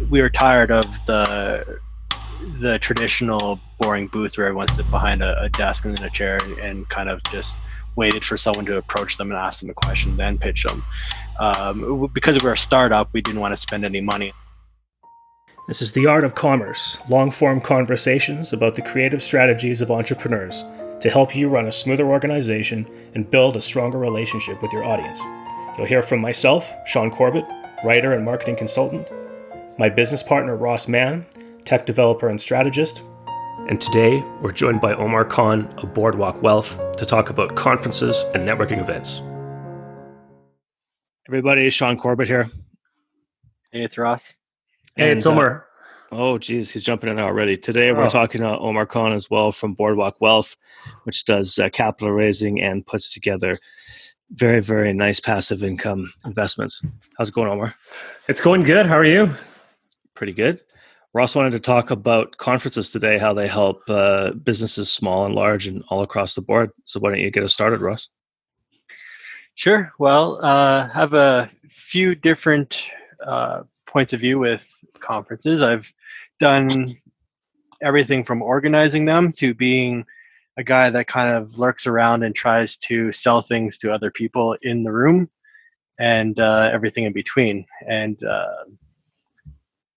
we were tired of the traditional boring booth where everyone sits behind a desk and in a chair and kind of just waited for someone to approach them and ask them a question, then pitch them. Because we're a startup, we didn't want to spend any money. This is The Art of Commerce, long-form conversations about the creative strategies of entrepreneurs to help you run a smoother organization and build a stronger relationship with your audience. You'll hear from myself, Sean Corbett, writer and marketing consultant, my business partner, Ross Mann, tech developer and strategist, and today we're joined by Omar Khan of Boardwalk Wealth to talk about conferences and networking events. Everybody, Sean Corbett here. Hey, it's Ross. Hey, it's Omar. Oh, geez, he's jumping in already. Today, we're talking to Omar Khan as well from Boardwalk Wealth, which does capital raising and puts together very, very nice passive income investments. How's it going, Omar? It's going good. How are you? Pretty good. Ross wanted to talk about conferences today, how they help businesses small and large and all across the board. So why don't you get us started, Ross? Sure. Well, I have a few different points of view with conferences. I've done everything from organizing them to being a guy that kind of lurks around and tries to sell things to other people in the room and everything in between. And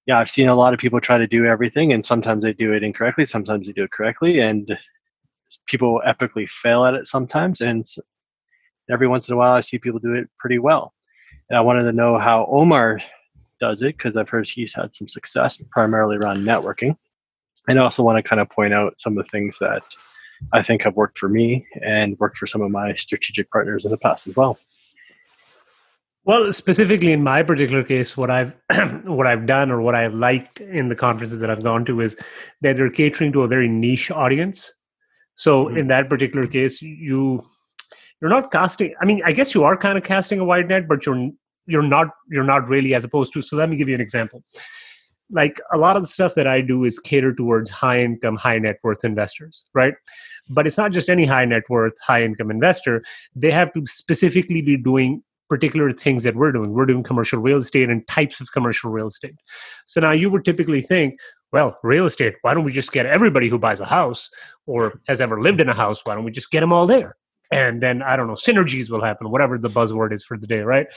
yeah, I've seen a lot of people try to do everything, and sometimes they do it incorrectly, sometimes they do it correctly, and people epically fail at it sometimes. And every once in a while, I see people do it pretty well. And I wanted to know how Omar does it, because I've heard he's had some success primarily around networking. And I also want to kind of point out some of the things that I think have worked for me and worked for some of my strategic partners in the past as well. Well, specifically in my particular case, what I've done or what I've liked in the conferences that I've gone to is that they're catering to a very niche audience. So in that particular case, you're not casting. I mean, I guess you are kind of casting a wide net, but you're not really, as opposed to. So let me give you an example. Like a lot of the stuff that I do is cater towards high income, high net worth investors, right? But it's not just any high net worth, high income investor. They have to specifically be doing particular things that we're doing. We're doing commercial real estate and types of commercial real estate. So now you would typically think, well, real estate, why don't we just get everybody who buys a house or has ever lived in a house? Why don't we just get them all there? And then, I don't know, synergies will happen, whatever the buzzword is for the day, right?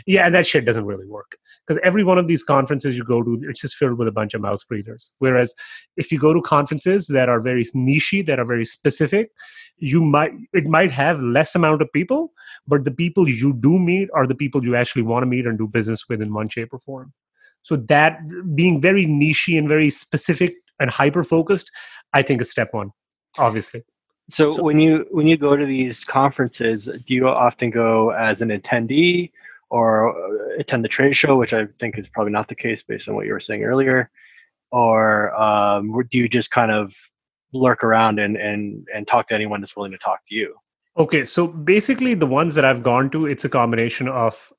Yeah, and that shit doesn't really work. Because every one of these conferences you go to, it's just filled with a bunch of mouth breathers. Whereas if you go to conferences that are very niche, that are very specific, it might have less amount of people, but the people you do meet are the people you actually want to meet and do business with in one shape or form. So that being very niche and very specific and hyper-focused, I think is step one, obviously. So when you go to these conferences, do you often go as an attendee or attend the trade show, which I think is probably not the case based on what you were saying earlier, or do you just kind of lurk around and talk to anyone that's willing to talk to you? Okay, so basically the ones that I've gone to, it's a combination of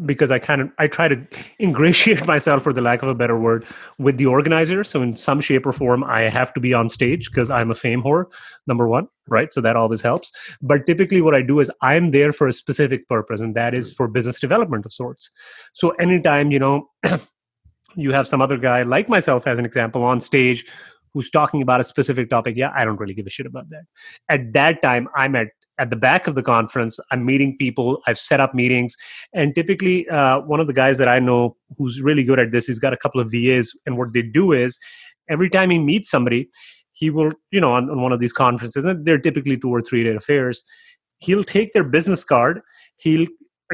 because I try to ingratiate myself, for the lack of a better word, with the organizer. So in some shape or form, I have to be on stage because I'm a fame whore, number one, right? So that always helps. But typically what I do is I'm there for a specific purpose, and that is for business development of sorts. So anytime, you have some other guy like myself, as an example, on stage who's talking about a specific topic, yeah, I don't really give a shit about that. At that time, I'm at the back of the conference. I'm meeting people. I've set up meetings. And typically, one of the guys that I know who's really good at this, he's got a couple of VAs. And what they do is every time he meets somebody, he will, on one of these conferences, and they're typically 2 or 3 day affairs, he'll take their business card. He'll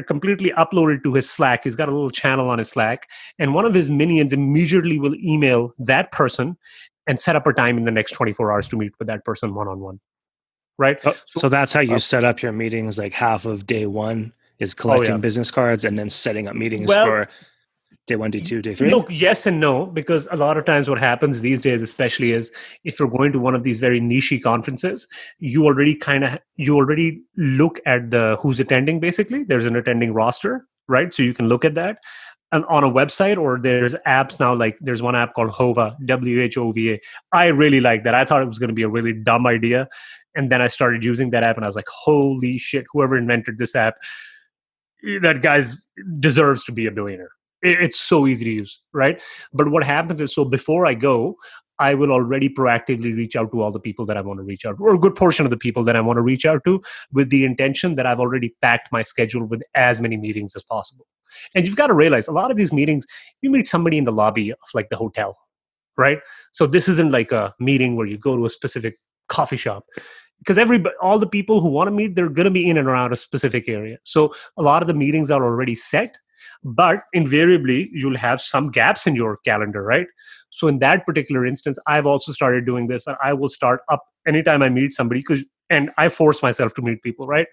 completely upload it to his Slack. He's got a little channel on his Slack. And one of his minions immediately will email that person and set up a time in the next 24 hours to meet with that person one-on-one. Right. So that's how you set up your meetings. Like half of day one is collecting business cards and then setting up meetings for day 1, day 2, day 3. Look, yes and no, because a lot of times what happens these days, especially, is if you're going to one of these very niche conferences, you already look at who's attending. Basically, there's an attending roster, right? So you can look at that. And on a website, or there's apps now, like there's one app called Hova, WHOVA. I really like that. I thought it was going to be a really dumb idea. And then I started using that app and I was like, holy shit, whoever invented this app, that guy deserves to be a billionaire. It's so easy to use, right? But what happens is, so before I go, I will already proactively reach out to all the people that I want to reach out to, or a good portion of the people that I want to reach out to, with the intention that I've already packed my schedule with as many meetings as possible. And you've got to realize a lot of these meetings, you meet somebody in the lobby of like the hotel, right? So this isn't like a meeting where you go to a specific coffee shop, because all the people who want to meet, they're going to be in and around a specific area. So a lot of the meetings are already set, but invariably you'll have some gaps in your calendar, right? So in that particular instance, I've also started doing this, and I will start up anytime I meet somebody, and I force myself to meet people, right?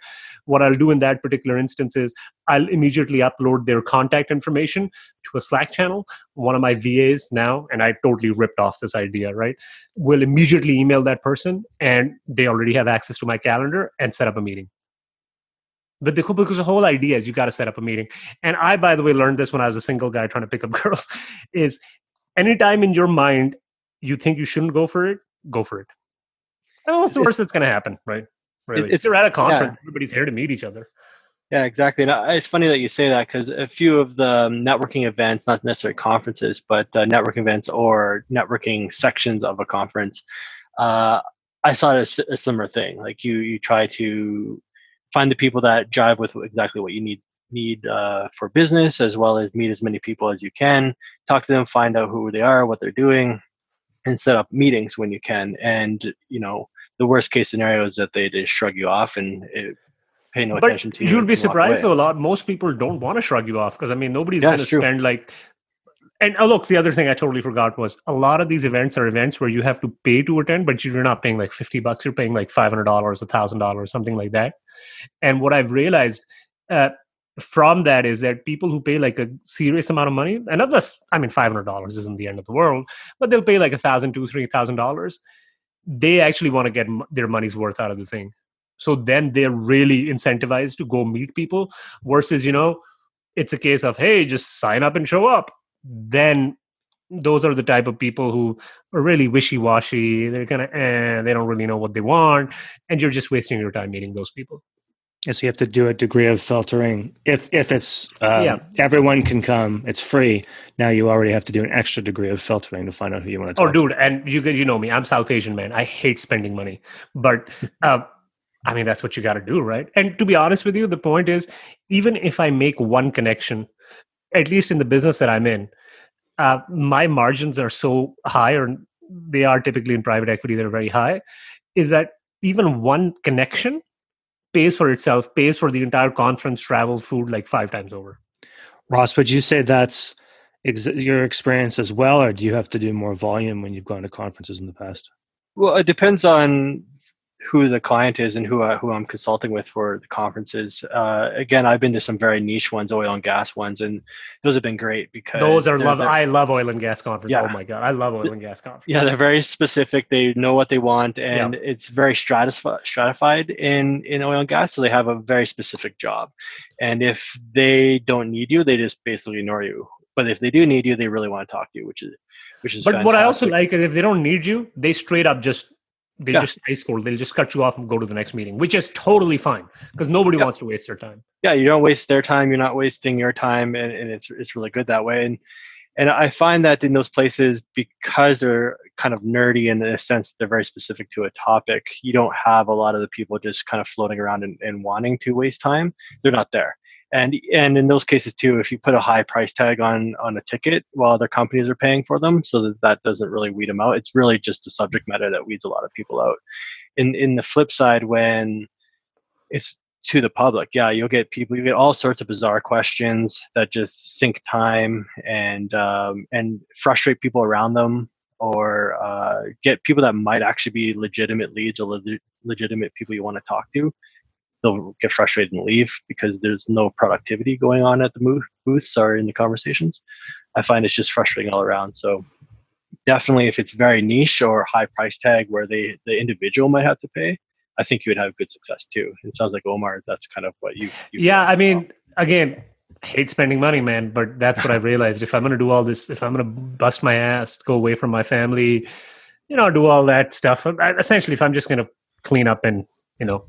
What I'll do in that particular instance is I'll immediately upload their contact information to a Slack channel. One of my VAs now, and I totally ripped off this idea, right, will immediately email that person, and they already have access to my calendar and set up a meeting. But because the whole idea is you got to set up a meeting. And I, by the way, learned this when I was a single guy trying to pick up girls, is anytime in your mind you think you shouldn't go for it, go for it. And what's the worst that's going to happen, right? Really. It's You're at a yeah. conference. Everybody's here to meet each other. Yeah, exactly. And it's funny that you say that, because a few of the networking events, not necessarily conferences, but networking events or networking sections of a conference, uh, I saw it as a similar thing. Like you try to find the people that jive with exactly what you need for business, as well as meet as many people as you can, talk to them, find out who they are, what they're doing, and set up meetings when you can. And the worst case scenario is that they just shrug you off and pay no But attention to you you'll and be walk surprised away. though, most people don't want to shrug you off, because I mean, nobody's Yeah, going it's to true. spend like. And look, the other thing I totally forgot was a lot of these events are events where you have to pay to attend, but you're not paying like $50. You're paying like $500, $1,000, something like that. And what I've realized uh, from that is that people who pay like a serious amount of money, and not less, I mean, $500 isn't the end of the world, but they'll pay like $1,000, $2,000, $3,000. They actually want to get their money's worth out of the thing. So then they're really incentivized to go meet people, versus, it's a case of, hey, just sign up and show up. Then those are the type of people who are really wishy-washy. They're kind of, they don't really know what they want. And you're just wasting your time meeting those people. Yeah, so you have to do a degree of filtering. If it's Yeah. everyone can come, it's free. Now you already have to do an extra degree of filtering to find out who you want to Oh, talk dude, and you know me. I'm South Asian, man. I hate spending money, but I mean that's what you got to do, right? And to be honest with you, the point is, even if I make one connection, at least in the business that I'm in, my margins are so high, or they are typically in private equity. They're very high. Is that even one connection pays for itself, pays for the entire conference, travel, food, like 5 times over. to. Ross, would you say that's your experience as well, or do you have to do more volume when you've gone to conferences in the past? Well, it depends on who the client is and who I'm consulting with for the conferences. Again, I've been to some very niche ones, oil and gas ones, and those have been great because Those are I love oil and gas conference. Yeah. Oh my god, I love oil and gas conference. Yeah, they're very specific. They know what they want, and it's very stratified in oil and gas. So they have a very specific job, and if they don't need you, they just basically ignore you. But if they do need you, they really want to talk to you, which is But fantastic. what I also like is if they don't need you, they straight up just ice cold. They'll just cut you off and go to the next meeting, which is totally fine, because nobody wants to waste their time. Yeah, you don't waste their time. You're not wasting your time, and it's really good that way. And I find that in those places, because they're kind of nerdy in a sense, they're very specific to a topic, you don't have a lot of the people just kind of floating around and wanting to waste time. They're not there. And in those cases too, if you put a high price tag on a ticket while other companies are paying for them, so that doesn't really weed them out. It's really just the subject matter that weeds a lot of people out. In the flip side, when it's to the public, yeah, you get all sorts of bizarre questions that just sink time and frustrate people around them, or get people that might actually be legitimate leads or legitimate people you want to talk to. They'll get frustrated and leave because there's no productivity going on at the booths or in the conversations. I find it's just frustrating all around. So definitely, if it's very niche or high price tag where the individual might have to pay, I think you would have good success too. It sounds like, Omar, that's kind of what you. Yeah, I mean, again, I hate spending money, man, but that's what I've realized. If I'm going to do all this, if I'm going to bust my ass, go away from my family, do all that stuff, essentially, if I'm just going to clean up and,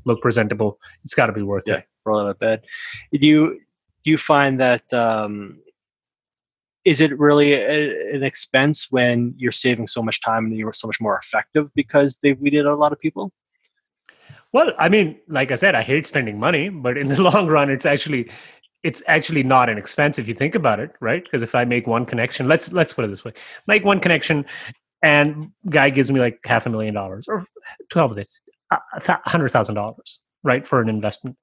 look presentable, it's got to be worth it. Roll out of bed. Do you find that is it really an expense when you're saving so much time and you're so much more effective because they've weeded out a lot of people? Well, I mean, like I said, I hate spending money, but in the long run, it's actually not an expense if you think about it, right? Because if I make one connection, let's put it this way: make one connection, and guy gives me like $500,000 or 12 of it, $100,000, right, for an investment.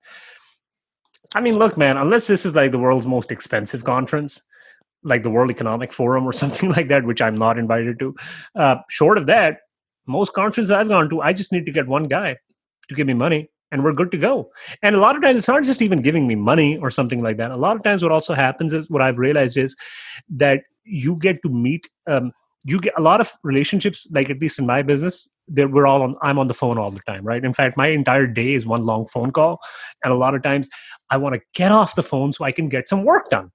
I mean, look, man, unless this is like the world's most expensive conference, like the World Economic Forum or something like that, which I'm not invited to, short of that, most conferences I've gone to, I just need to get one guy to give me money and we're good to go. And a lot of times it's not just even giving me money or something like that. A lot of times what also happens is, what I've realized is that you get to meet, you get a lot of relationships, like at least in my business, that I'm on the phone all the time, right? In fact, my entire day is one long phone call. And a lot of times I want to get off the phone so I can get some work done,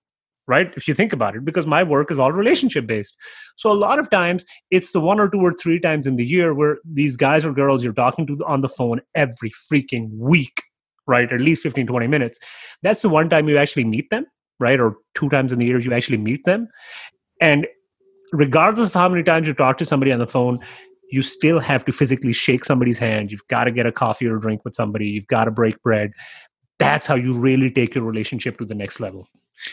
right? If you think about it, because my work is all relationship based. So a lot of times it's the 1 or 2 or 3 times in the year where these guys or girls you're talking to on the phone every freaking week, right? At least 15, 20 minutes. That's the one time you actually meet them, right? Or 2 times in the year you actually meet them. And regardless of how many times you talk to somebody on the phone, you still have to physically shake somebody's hand. You've got to get a coffee or a drink with somebody. You've got to break bread. That's how you really take your relationship to the next level.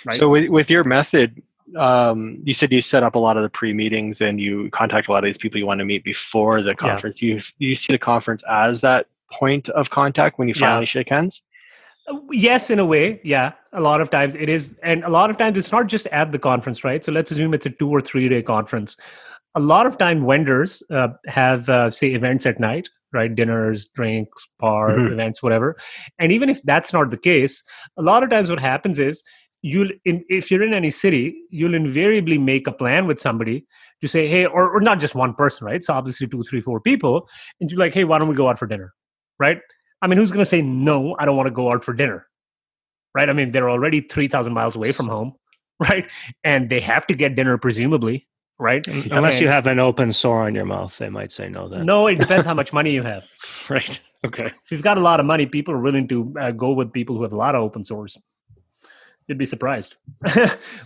Right? So with your method, you said you set up a lot of the pre-meetings and you contact a lot of these people you want to meet before the conference. Yeah. You see the conference as that point of contact when you finally shake hands? Yes, in a way. Yeah. A lot of times it is. And a lot of times it's not just at the conference, right? So let's assume it's a 2 or 3 day conference. A lot of time vendors have, say, events at night, right? Dinners, drinks, bar, events, whatever. And even if that's not the case, a lot of times what happens is if you're in any city, you'll invariably make a plan with somebody to say, hey, or not just one person, right? So obviously 2, 3, 4 people. And you're like, hey, why don't we go out for dinner, right? I mean, who's going to say, no, I don't want to go out for dinner, right? I mean, they're already 3,000 miles away from home, right? And they have to get dinner, presumably, right? Unless you have an open sore on your mouth, they might say no then. No, it depends how much money you have. Right. Okay. If you've got a lot of money, people are willing to go with people who have a lot of open sores. You'd be surprised.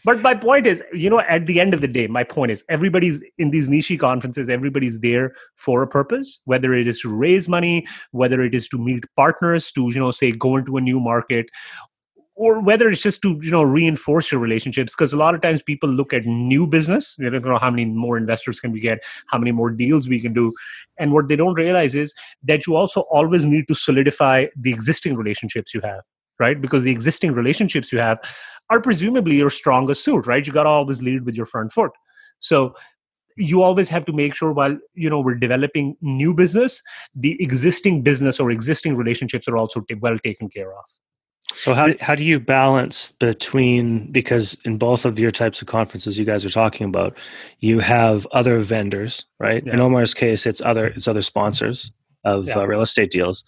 But my point is, at the end of the day, my point is everybody's in these niche conferences, everybody's there for a purpose, whether it is to raise money, whether it is to meet partners, to, say, go into a new market, or whether it's just to, reinforce your relationships. Because a lot of times people look at new business, how many more investors can we get, how many more deals we can do. And what they don't realize is that you also always need to solidify the existing relationships you have, right? Because the existing relationships you have are presumably your strongest suit, right? You got to always lead with your front foot. So you always have to make sure while, we're developing new business, the existing business or existing relationships are also well taken care of. So how do you balance between, because in both of your types of conferences you guys are talking about, you have other vendors, right? Yeah. In Omar's case, it's other sponsors of real estate deals.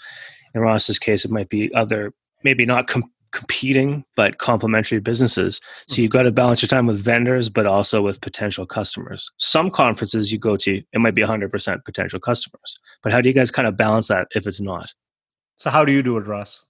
In Ross's case, it might be other, maybe not competing, but complementary businesses. So you've got to balance your time with vendors, but also with potential customers. Some conferences you go to, it might be 100% potential customers. But how do you guys kind of balance that if it's not? So how do you do it, Ross?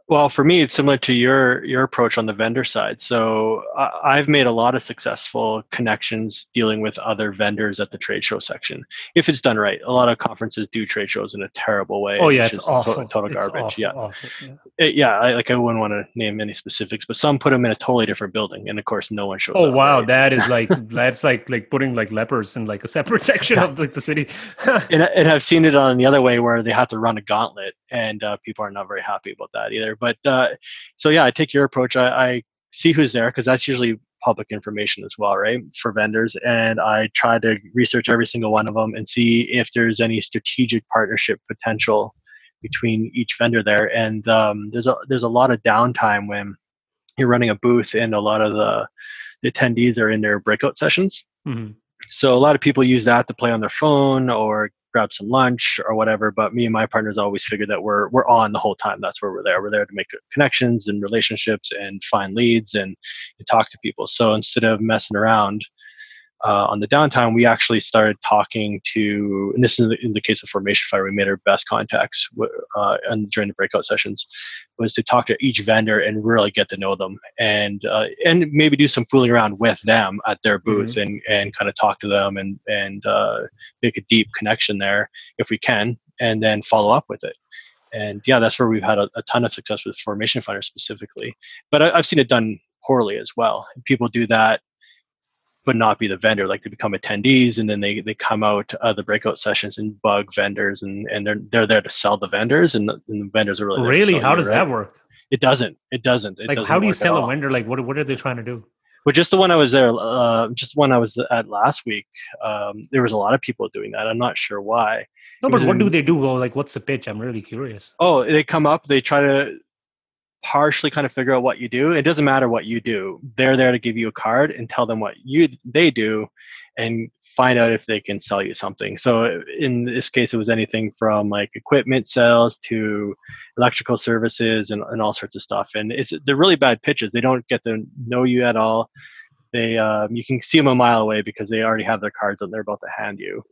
Well, for me, it's similar to your approach on the vendor side. So I've made a lot of successful connections dealing with other vendors at the trade show section. If it's done right, a lot of conferences do trade shows in a terrible way. Oh yeah, it's awful. Total garbage. Awful, yeah, awful. I wouldn't want to name any specifics, but some put them in a totally different building, and of course, no one shows up. Oh wow, right? that is that's like putting like lepers in like a separate section of like the city. and I've seen it on the other way where they have to run a gauntlet, and people are not very happy about that either. But so yeah, I take your approach. I see who's there because that's usually public information as well, right? For vendors, and I try to research every single one of them and see if there's any strategic partnership potential between each vendor there. And there's a lot of downtime when you're running a booth and a lot of the attendees are in their breakout sessions. Mm-hmm. So a lot of people use that to play on their phone or grab some lunch or whatever. But me and my partners always figure that we're on the whole time. That's where we're there. We're there to make connections and relationships and find leads and talk to people. So instead of messing around, on the downtime, we actually started talking to, and this is in the case of Formation Fire, we made our best contacts and during the breakout sessions, was to talk to each vendor and really get to know them, and maybe do some fooling around with them at their booth, and kind of talk to them and make a deep connection there if we can, and then follow up with it. And yeah, that's where we've had a ton of success with Formation Finder specifically. But I've seen it done poorly as well. People do that, but not be the vendor. Like, they become attendees, and then they come out to the breakout sessions and bug vendors, and they're there to sell the vendors, and the vendors are really there to sell How you, does right? that work? It doesn't. Like, doesn't how do you work sell at a all. vendor? Like, what are they trying to do? Well, just the one I was there, just one I was at last week, there was a lot of people doing that. I'm not sure why. No, but what do they do? Well, like, what's the pitch? I'm really curious. Oh, they come up, they try to partially kind of figure out what you do. It doesn't matter what you do. They're there to give you a card and tell them what they do, and find out if they can sell you something. So in this case, it was anything from like equipment sales to electrical services and all sorts of stuff. And they're really bad pitches. They don't get to know you at all. They you can see them a mile away because they already have their cards and they're about to hand you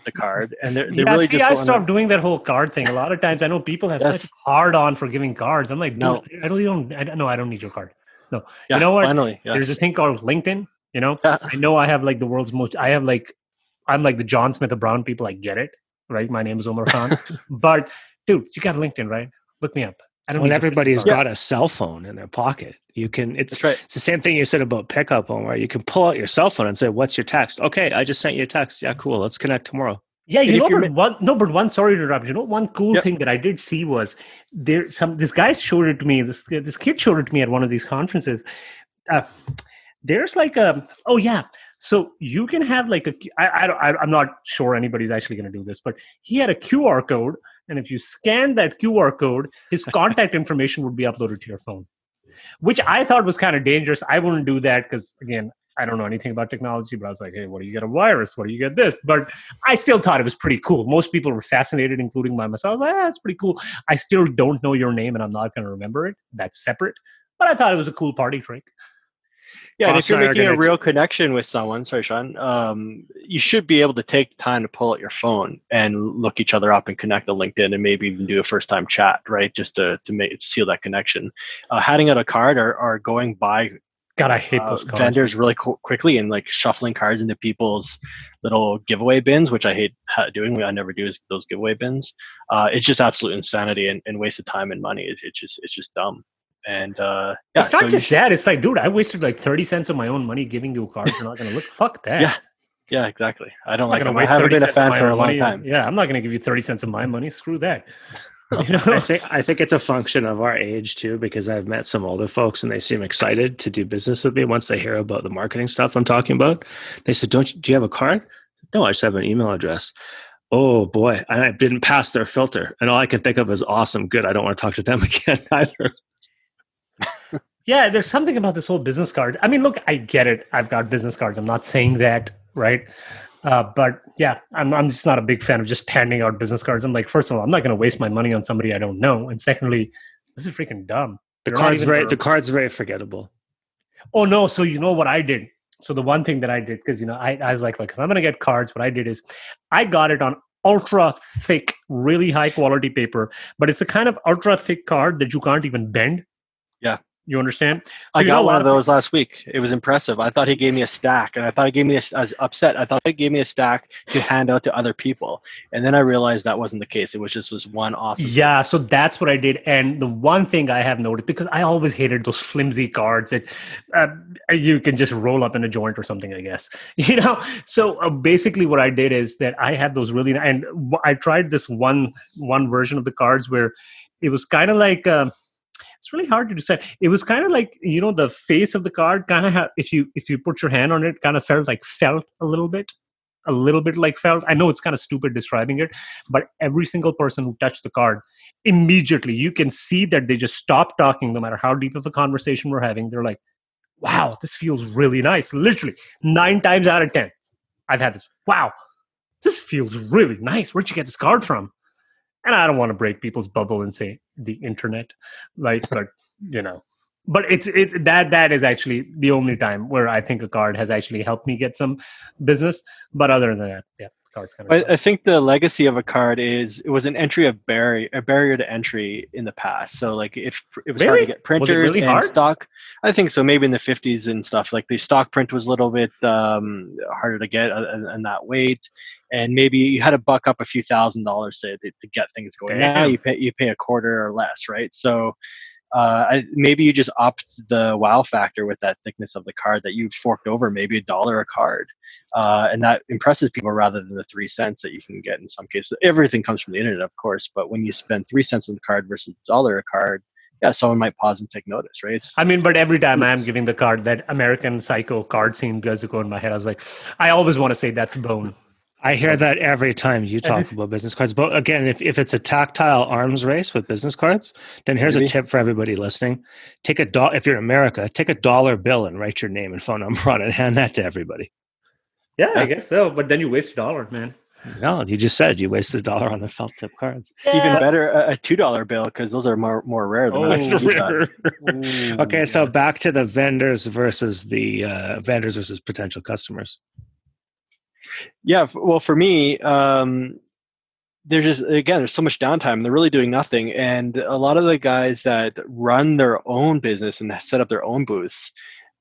the card, and they're really just. I stopped doing that whole card thing. A lot of times, I know people have such hard on for giving cards. I'm like, No. dude, I don't need your card. No, Yeah, you know what? finally, yes. There's a thing called LinkedIn. You know, Yeah. I know I have like the world's most. I'm like the John Smith of brown people. I get it, right? My name is Omar Khan, but dude, you got LinkedIn, right? Look me up. When everybody's got a cell phone in their pocket, you can. It's right. It's the same thing you said about pickup, Omar. You can pull out your cell phone and say, "What's your text?" Okay, I just sent you a text. Yeah, cool. Let's connect tomorrow. Yeah, sorry to interrupt. You know, one cool thing that I did see was this guy showed it to me. This kid showed it to me at one of these conferences. There's like so you can have like I'm not sure anybody's actually going to do this, but he had a QR code, and if you scan that QR code, his contact information would be uploaded to your phone, which I thought was kind of dangerous. I wouldn't do that because, again, I don't know anything about technology, but I was like, hey, what do you get a virus? What do you get this? But I still thought it was pretty cool. Most people were fascinated, including myself. I was like, that's pretty cool. I still don't know your name, and I'm not going to remember it. That's separate. But I thought it was a cool party trick. Yeah, and if you're making a real connection with someone, sorry, Sean, you should be able to take time to pull out your phone and look each other up and connect to LinkedIn, and maybe even do a first-time chat, right? Just to seal that connection. Handing out a card or going by God, I hate those cards. Vendors really quickly, and like shuffling cards into people's little giveaway bins, which I hate doing. I never do those giveaway bins. It's just absolute insanity and waste of time and money. It's just dumb. And it's not just that. It's like, dude, I wasted like 30 cents of my own money giving you a card. You're not going to look. Fuck that. Yeah, exactly. I don't like them. I haven't been a fan for a long time. Yeah, I'm not going to give you 30 cents of my money. Screw that. You know? I think it's a function of our age too, because I've met some older folks and they seem excited to do business with me once they hear about the marketing stuff I'm talking about. They said, do you have a card? No, I just have an email address. Oh boy, I didn't pass their filter, and all I can think of is awesome, good. I don't want to talk to them again either. Yeah, there's something about this whole business card. I mean, look, I get it. I've got business cards. I'm not saying that, right? But yeah, I'm just not a big fan of just handing out business cards. I'm like, first of all, I'm not going to waste my money on somebody I don't know, and secondly, this is freaking dumb. The card's very forgettable. Oh no! So you know what I did? So the one thing that I did, because I was like, if I'm going to get cards, what I did is I got it on ultra thick, really high quality paper, but it's a kind of ultra thick card that you can't even bend. Yeah. You understand? So I got one of those last week. It was impressive. I thought he gave me a stack, and I thought he gave me I was upset. I thought he gave me a stack to hand out to other people, and then I realized that wasn't the case. It was just one awesome. Yeah, so that's what I did. And the one thing I have noticed, because I always hated those flimsy cards that you can just roll up in a joint or something, I guess. So basically, what I did is that I had those really, and I tried this one version of the cards where it was kind of like. It's really hard to decide. It was kind of like, the face of the card kind of if you put your hand on it, kind of felt a little bit like felt. I know it's kind of stupid describing it, but every single person who touched the card, immediately you can see that they just stop talking, no matter how deep of a conversation we're having. They're like, wow, this feels really nice. Literally 9 times out of 10, I've had this. Wow, this feels really nice. Where'd you get this card from? And I don't want to break people's bubble and say the internet, but But that is actually the only time where I think a card has actually helped me get some business. But other than that, yeah, cards kind of I think the legacy of a card is it was an entry of a barrier to entry in the past. So like if it was hard to really get was it printers really and hard? stock, I think so. Maybe in the 50s and stuff, like the stock print was a little bit harder to get and that weight, and maybe you had to buck up a few $1,000s to get things going. Now Damn. you pay a quarter or less, right? So maybe you just opt the wow factor with that thickness of the card that you've forked over maybe $1 a card, and that impresses people rather than the 3 cents that you can get in some cases. Everything comes from the internet, of course, but when you spend 3 cents on the card versus $1 a card, yeah, someone might pause and take notice, right? I mean, but every time I'm giving the card, that American Psycho card scene does go in my head. I was like, I always want to say that's bone. I hear that every time you talk about business cards. But again, if it's a tactile arms race with business cards, then here's a tip for everybody listening. Take if you're in America, take $1 bill and write your name and phone number on it and hand that to everybody. Yeah, I guess so. But then you waste $1, man. No, you just said you wasted $1 on the felt tip cards. Even better, a $2 bill, because those are more rare than Okay, so back to the vendors versus potential customers. Yeah, well, for me, there's so much downtime. They're really doing nothing, and a lot of the guys that run their own business and set up their own booths,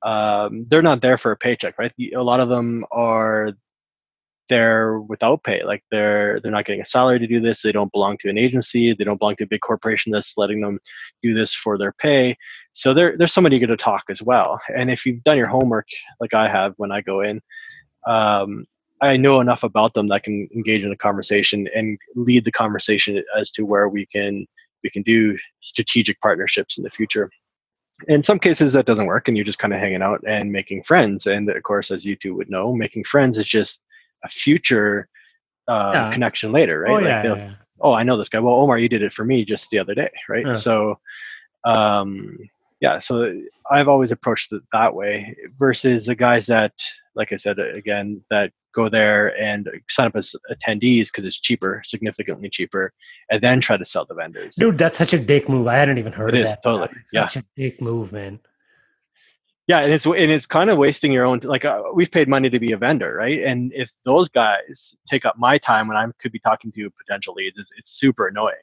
they're not there for a paycheck, right? A lot of them are there without pay. Like they're not getting a salary to do this. They don't belong to an agency. They don't belong to a big corporation that's letting them do this for their pay. So there's somebody you get to talk as well. And if you've done your homework, like I have when I go in, I know enough about them that I can engage in a conversation and lead the conversation as to where we can do strategic partnerships in the future. In some cases that doesn't work and you're just kind of hanging out and making friends. And of course, as you two would know, making friends is just a future connection later, right? Oh, I know this guy. Well, Omar, you did it for me just the other day, right? Yeah. So so I've always approached it that way versus the guys that, like I said, again, that go there and sign up as attendees because it's cheaper, significantly cheaper, and then try to sell the vendors. Dude, that's such a dick move. I hadn't even heard of that. Totally. It's such a dick move, man. Yeah, and it's kind of wasting your own. Like we've paid money to be a vendor, right? And if those guys take up my time when I could be talking to potential leads, it's super annoying.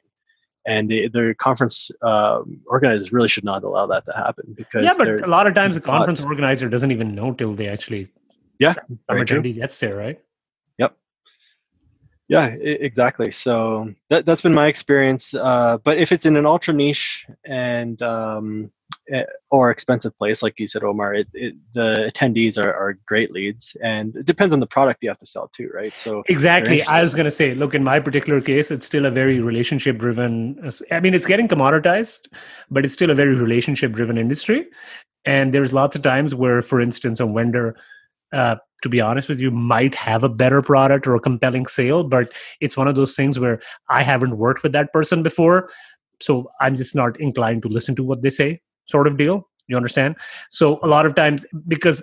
And the conference organizers really should not allow that to happen because but a lot of times the conference organizer doesn't even know till they actually attendee gets there, right? Yep. Yeah, exactly. So that's been my experience. But if it's in an ultra niche and or expensive place, like you said, Omar, the attendees are great leads, and it depends on the product you have to sell too, right? So exactly, I was going to say, look, in my particular case, it's still a very relationship driven. I mean, it's getting commoditized, but it's still a very relationship driven industry. And there's lots of times where, for instance, a vendor, to be honest with you, might have a better product or a compelling sale, but it's one of those things where I haven't worked with that person before, so I'm just not inclined to listen to what they say, sort of deal. You understand? So a lot of times, because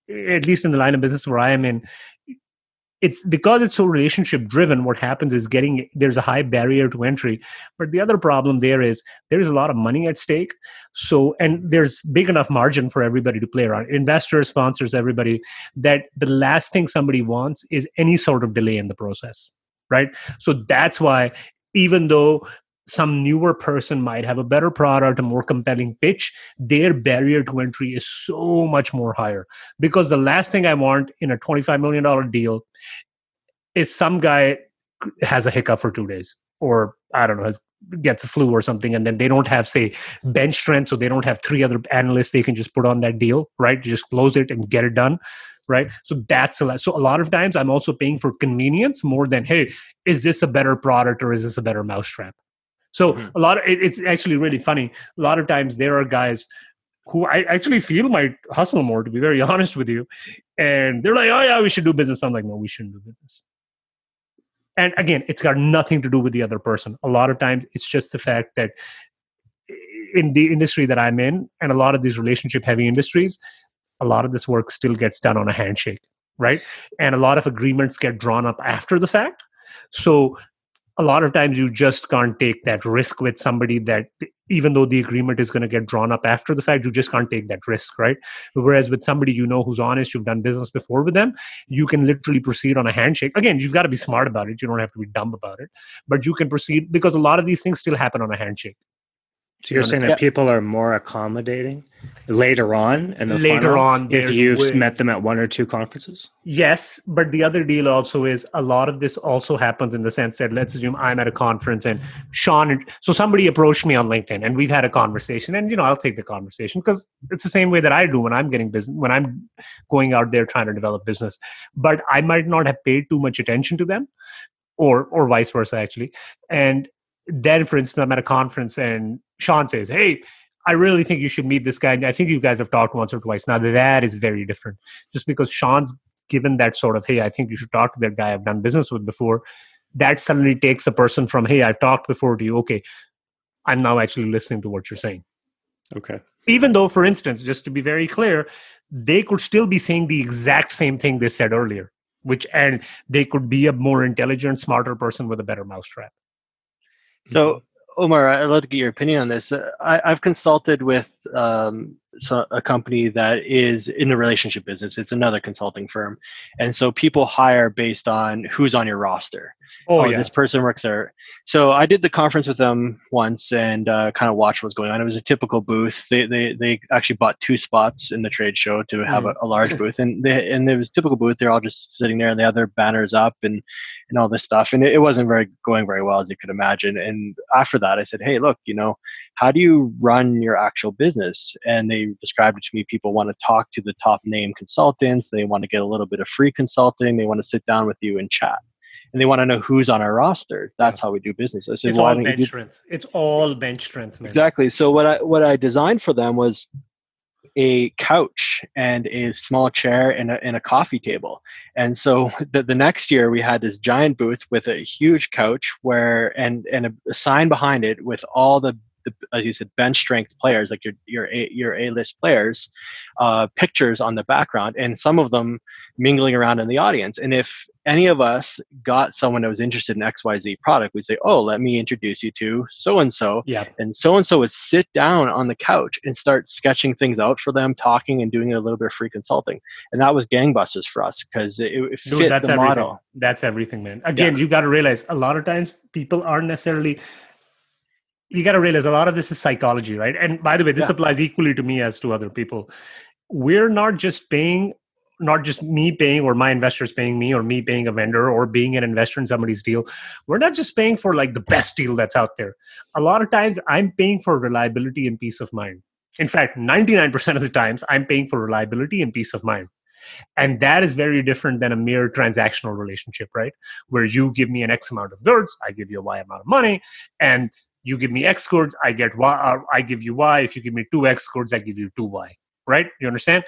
at least in the line of business where I am in, it's because it's so relationship driven. What happens is there's a high barrier to entry. But the other problem there is a lot of money at stake. So, and there's big enough margin for everybody to play around. Investors, sponsors, everybody, that the last thing somebody wants is any sort of delay in the process, right? So that's why, even though some newer person might have a better product, a more compelling pitch, their barrier to entry is so much more higher. Because the last thing I want in a $25 million deal is some guy has a hiccup for 2 days, or I don't know, gets a flu or something, and then they don't have, say, bench strength, so they don't have 3 other analysts they can just put on that deal, right? Just close it and get it done, right? So so a lot of times I'm also paying for convenience more than, hey, is this a better product or is this a better mousetrap? So it's actually really funny. A lot of times there are guys who I actually feel might hustle more, to be very honest with you. And they're like, oh yeah, we should do business. I'm like, no, we shouldn't do business. And again, it's got nothing to do with the other person. A lot of times it's just the fact that in the industry that I'm in, and a lot of these relationship heavy industries, a lot of this work still gets done on a handshake, right? And a lot of agreements get drawn up after the fact. So a lot of times you just can't take that risk with somebody that, even though the agreement is going to get drawn up after the fact, you just can't take that risk, right? Whereas with somebody who's honest, you've done business before with them, you can literally proceed on a handshake. Again, you've got to be smart about it. You don't have to be dumb about it, but you can proceed because a lot of these things still happen on a handshake. So you're saying that people are more accommodating later on in the Later funnel on, if you've met them at one or two conferences? Yes, but the other deal also is a lot of this also happens in the sense that, let's assume I'm at a conference and so somebody approached me on LinkedIn and we've had a conversation, and I'll take the conversation because it's the same way that I do when I'm getting business, when I'm going out there trying to develop business. But I might not have paid too much attention to them, or vice versa, actually. And then, for instance, I'm at a conference and Sean says, "Hey, I really think you should meet this guy. And I think you guys have talked once or twice." Now, that is very different. Just because Sean's given that sort of, "Hey, I think you should talk to that guy I've done business with before," that suddenly takes a person from, "Hey, I've talked before," to, "Okay, I'm now actually listening to what you're saying." Okay. Even though, for instance, just to be very clear, they could still be saying the exact same thing they said earlier, and they could be a more intelligent, smarter person with a better mousetrap. So, Omar, I'd love to get your opinion on this. I've consulted with a company that is in the relationship business. It's another consulting firm. And so people hire based on who's on your roster. Oh, yeah. This person works there. So I did the conference with them once and kind of watched what's going on. It was a typical booth. They actually bought 2 spots in the trade show to have a large booth. And there was a typical booth. They're all just sitting there and they have their banners up and all this stuff. And it wasn't going very well, as you could imagine. And after that, I said, "Hey, look, how do you run your actual business?" And they described it to me. People want to talk to the top name consultants. They want to get a little bit of free consulting. They want to sit down with you and chat. And they want to know who's on our roster. That's how we do business. I said, it's all bench strength. It's all bench strength, man. Exactly. So what I designed for them was a couch and a small chair and a coffee table. And so the next year we had this giant booth with a huge couch and a sign behind it with all the, as you said, bench strength players, like your A-list players, pictures on the background, and some of them mingling around in the audience. And if any of us got someone that was interested in XYZ product, we'd say, "Oh, let me introduce you to so-and-so." Yeah. And so-and-so would sit down on the couch and start sketching things out for them, talking and doing a little bit of free consulting. And that was gangbusters for us because it fit that's the everything. model. That's everything, man. Again, you got to realize a lot of times people aren't necessarily... You got to realize a lot of this is psychology, right? And by the way, this applies equally to me as to other people. We're not just me paying, or my investors paying me, or me paying a vendor, or being an investor in somebody's deal. We're not just paying for like the best deal that's out there. A lot of times I'm paying for reliability and peace of mind. In fact, 99% of the times I'm paying for reliability and peace of mind. And that is very different than a mere transactional relationship, right? Where you give me an X amount of goods, I give you a Y amount of money, and you give me X goods, I get Y, I give you Y. If you give me 2X goods, I give you 2Y, right? You understand?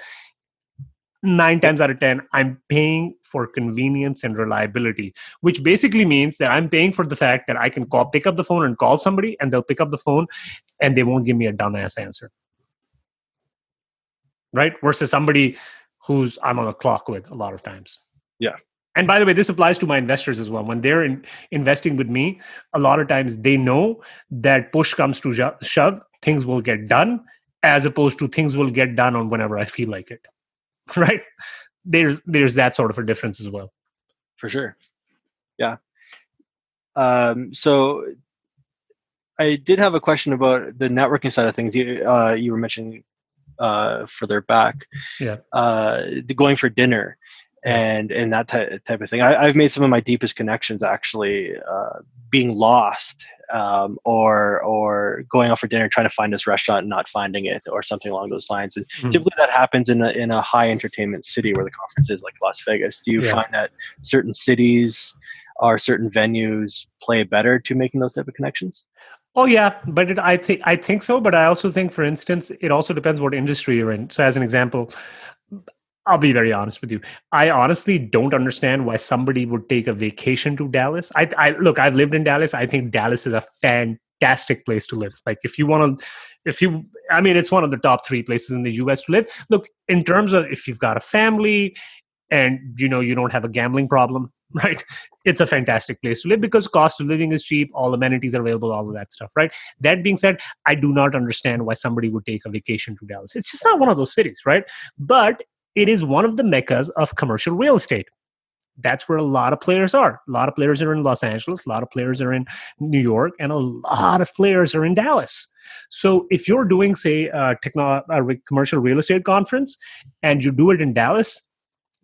9 times out of 10, I'm paying for convenience and reliability, which basically means that I'm paying for the fact that I can pick up the phone and call somebody, and they'll pick up the phone and they won't give me a dumbass answer, right? Versus somebody who's I'm on a clock with a lot of times. Yeah. And by the way, this applies to my investors as well. When they're investing with me, a lot of times they know that push comes to shove, things will get done, as opposed to things will get done on whenever I feel like it. Right? There's that sort of a difference as well. For sure. Yeah. So I did have a question about the networking side of things. You were mentioning further back. Yeah. Going for dinner. And that type of thing. I've made some of my deepest connections actually being lost or going out for dinner, trying to find this restaurant and not finding it, or something along those lines. And typically that happens in a high entertainment city where the conference is, like Las Vegas. Do you find that certain cities or certain venues play better to making those type of connections? Oh yeah, but I think so. But I also think, for instance, it also depends what industry you're in. So, as an example, I'll be very honest with you. I honestly don't understand why somebody would take a vacation to Dallas. Look, I've lived in Dallas. I think Dallas is a fantastic place to live. Like it's one of the top 3 places in the US to live. Look, in terms of if you've got a family and you don't have a gambling problem, right? It's a fantastic place to live because cost of living is cheap, all amenities are available, all of that stuff, right? That being said, I do not understand why somebody would take a vacation to Dallas. It's just not one of those cities, right? But it is one of the meccas of commercial real estate. That's where a lot of players are. A lot of players are in Los Angeles, a lot of players are in New York, and a lot of players are in Dallas. So if you're doing, say, a commercial real estate conference and you do it in Dallas,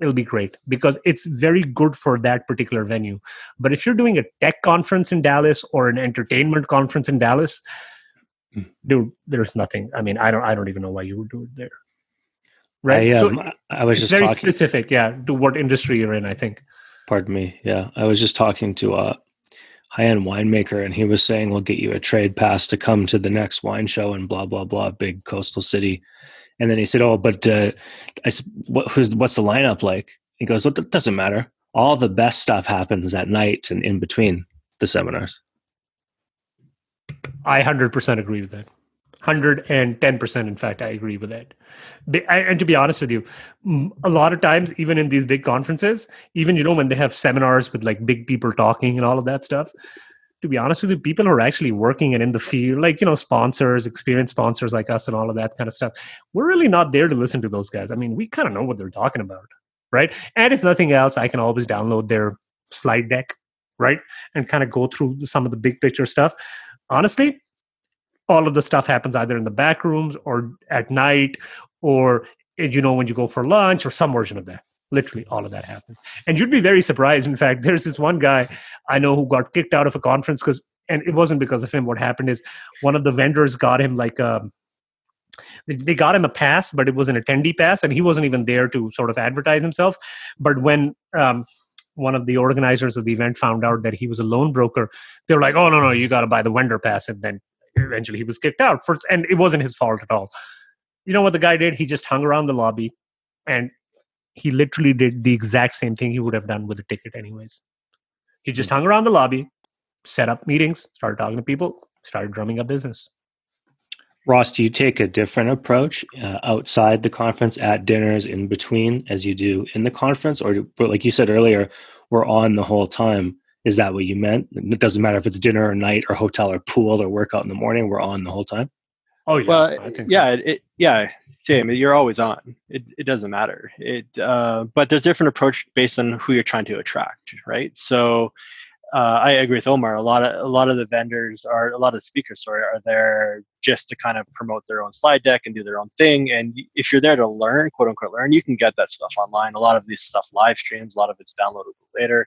it'll be great because it's very good for that particular venue. But if you're doing a tech conference in Dallas or an entertainment conference in Dallas, dude, there's nothing. I mean, I don't even know why you would do it there. Right. I was it's just very talking. specific, yeah, to what industry you're in, I think. Pardon me. Yeah, I was just talking to a high-end winemaker, and he was saying we'll get you a trade pass to come to the next wine show in blah blah blah, big coastal city. And then he said, "Oh, but what's the lineup like?" He goes, "Well, that doesn't matter. All the best stuff happens at night and in between the seminars." I 100% agree with that. 110%, in fact, I agree with that. And to be honest with you, a lot of times, even in these big conferences, even, when they have seminars with like big people talking and all of that stuff, to be honest with you, people who are actually working and in the field, like, sponsors, experienced sponsors like us and all of that kind of stuff, we're really not there to listen to those guys. I mean, we kind of know what they're talking about, right? And if nothing else, I can always download their slide deck, right? And kind of go through some of the big picture stuff. Honestly, all of the stuff happens either in the back rooms or at night or, when you go for lunch or some version of that. Literally all of that happens. And you'd be very surprised. In fact, there's this one guy I know who got kicked out of a conference and it wasn't because of him. What happened is one of the vendors got him they got him a pass, but it was an attendee pass and he wasn't even there to sort of advertise himself. But when one of the organizers of the event found out that he was a loan broker, they were like, "Oh, no, you got to buy the vendor pass." And then eventually he was kicked out and it wasn't his fault at all. You know what the guy did? He just hung around the lobby and he literally did the exact same thing he would have done with a ticket anyways. He just hung around the lobby, set up meetings, started talking to people, started drumming up business. Ross, do you take a different approach outside the conference, at dinners, in between, as you do in the conference? Or like you said earlier, we're on the whole time. Is that what you meant? It doesn't matter if it's dinner or night or hotel or pool or workout in the morning. We're on the whole time. Oh yeah, well, I think yeah, so. Same. You're always on. It doesn't matter. But there's different approach based on who you're trying to attract, right? So I agree with Omar. A lot of the vendors a lot of the speakers, are there just to kind of promote their own slide deck and do their own thing. And if you're there to learn, quote unquote, learn, you can get that stuff online. A lot of these stuff live streams. A lot of it's downloadable later.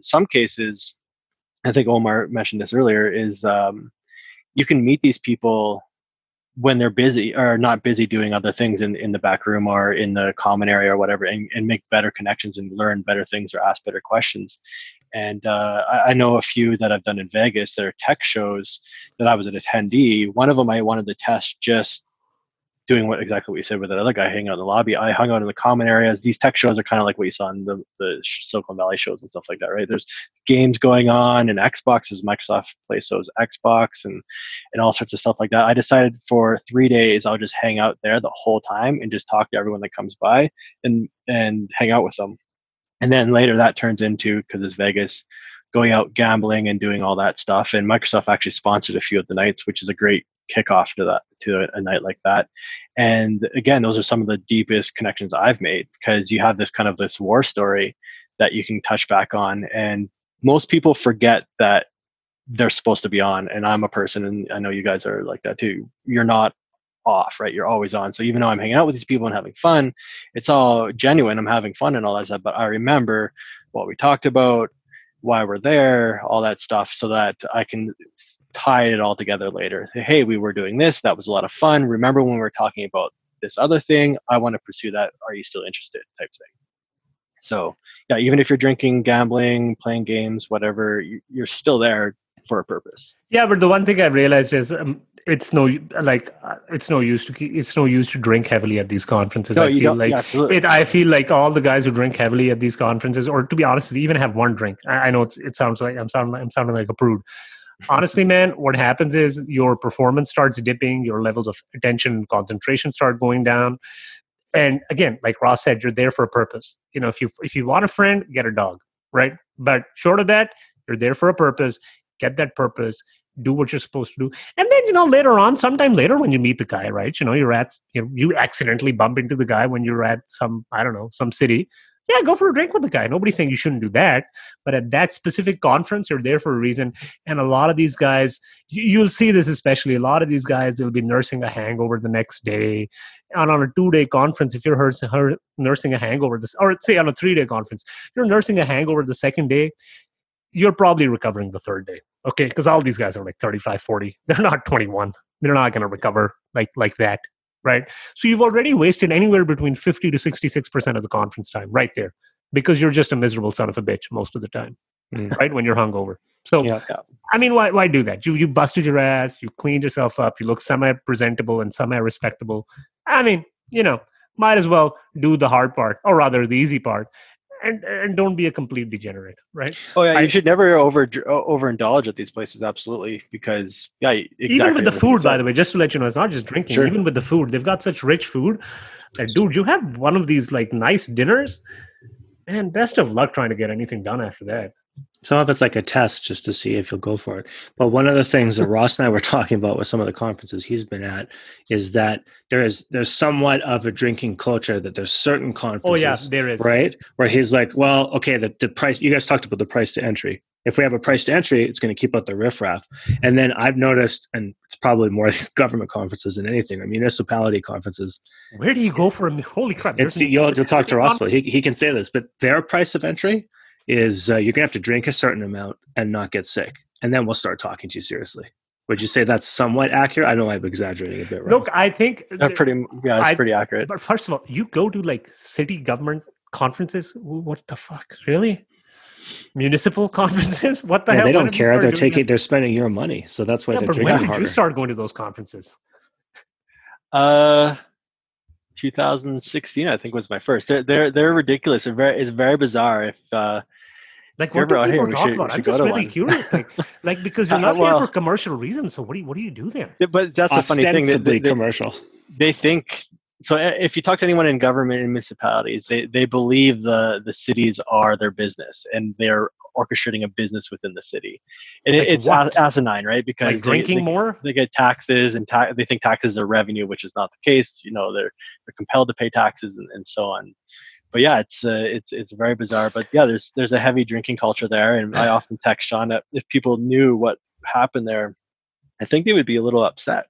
Some cases, I think Omar mentioned this earlier, is you can meet these people when they're busy or not busy doing other things in the back room or in the common area or whatever, and make better connections and learn better things or ask better questions. And I know a few that I've done in Vegas that are tech shows that I was an attendee. One of them I wanted to test just doing exactly what you said with that other guy hanging out in the lobby. I hung out in the common areas. These tech shows are kind of like what you saw in the Silicon Valley shows and stuff like that, right? There's games going on and Xbox, there's Microsoft Play, so is Xbox and all sorts of stuff like that. I decided for 3 days I'll just hang out there the whole time and just talk to everyone that comes by and hang out with them. And then later that turns into, because it's Vegas, going out gambling and doing all that stuff. And Microsoft actually sponsored a few of the nights, which is a great kickoff to a night like that. And again, those are some of the deepest connections I've made, because you have this war story that you can touch back on. And most people forget that they're supposed to be on. And I'm a person, and I know you guys are like that too. You're not off, right? You're always on. So even though I'm hanging out with these people and having fun, it's all genuine. I'm having fun and all that stuff. But I remember what we talked about, why we're there, all that stuff, so that I can tie it all together later. Hey, we were doing this. That was a lot of fun. Remember when we were talking about this other thing? I want to pursue that. Are you still interested? Type thing. So yeah, even if you're drinking, gambling, playing games, whatever, you're still there for a purpose. Yeah, but the one thing I've realized is it's no use to drink heavily at these conferences. No, I you feel don't. like Yeah, absolutely. I feel like all the guys who drink heavily at these conferences, or to be honest, even have one drink. I know it sounds like I'm sounding like a prude. Honestly, man, what happens is your performance starts dipping, your levels of attention and concentration start going down. And again, like Ross said, you're there for a purpose. If you want a friend, get a dog. right? But short of that, you're there for a purpose. Get that purpose. Do what you're supposed to do, and then later on, sometime later, when you meet the guy, right? You accidentally bump into the guy when you're at some, I don't know, some city. Yeah, go for a drink with the guy. Nobody's saying you shouldn't do that, but at that specific conference, you're there for a reason. And a lot of these guys, you'll see this especially. A lot of these guys, they'll be nursing a hangover the next day. And on a 2-day conference, if you're nursing a hangover, or say on a 3-day conference, you're nursing a hangover the second day, you're probably recovering the third day. Okay, because all these guys are like 35, 40. They're not 21. They're not going to recover like that, right? So you've already wasted anywhere between 50 to 66% of the conference time right there, because you're just a miserable son of a bitch most of the time, right? When you're hungover. So, I mean, why do that? You busted your ass, you cleaned yourself up, you look semi-presentable and semi-respectable. I mean, might as well do the hard part, or rather the easy part. And don't be a complete degenerate, right? Oh yeah, you should never overindulge at these places, absolutely, because exactly. Even with the food, by the way, just to let you know, it's not just drinking. Sure. Even with the food, they've got such rich food that, dude, you have one of these like nice dinners, and best of luck trying to get anything done after that. Some of it's like a test just to see if you'll go for it. But one of the things that Ross and I were talking about with some of the conferences he's been at is that there's somewhat of a drinking culture, that there's certain conferences. Oh yeah, there is. Right? Where he's like, well, okay, the price, you guys talked about the price to entry. If we have a price to entry, it's going to keep out the riffraff. And then I've noticed, and it's probably more these government conferences than anything, or municipality conferences. Where do you go for holy crap? You'll talk to Ross, but he can say this, but their price of entry is you're going to have to drink a certain amount and not get sick. And then we'll start talking to you seriously. Would you say that's somewhat accurate? I know I'm exaggerating a bit. Right? Look, I think it's pretty accurate. But first of all, you go to like city government conferences. What the fuck? Really? Municipal conferences? What the hell? They don't care. They're spending your money. So that's why they're drinking harder. When did you start going to those conferences? 2016, I think, was my first. They're ridiculous. It's very bizarre. If like what do people talk about? I'm just really curious. Like because you're not there for commercial reasons. So what do you do there? But that's the funny thing. Ostensibly commercial. They think so. If you talk to anyone in government and municipalities, they believe the cities are their business and they're orchestrating a business within the city, and it's asinine, right? Because like drinking more, they get taxes, and they think taxes are revenue, which is not the case. They're compelled to pay taxes and so on. But yeah, it's very bizarre. But yeah, there's a heavy drinking culture there, and I often text Sean that if people knew what happened there, I think they would be a little upset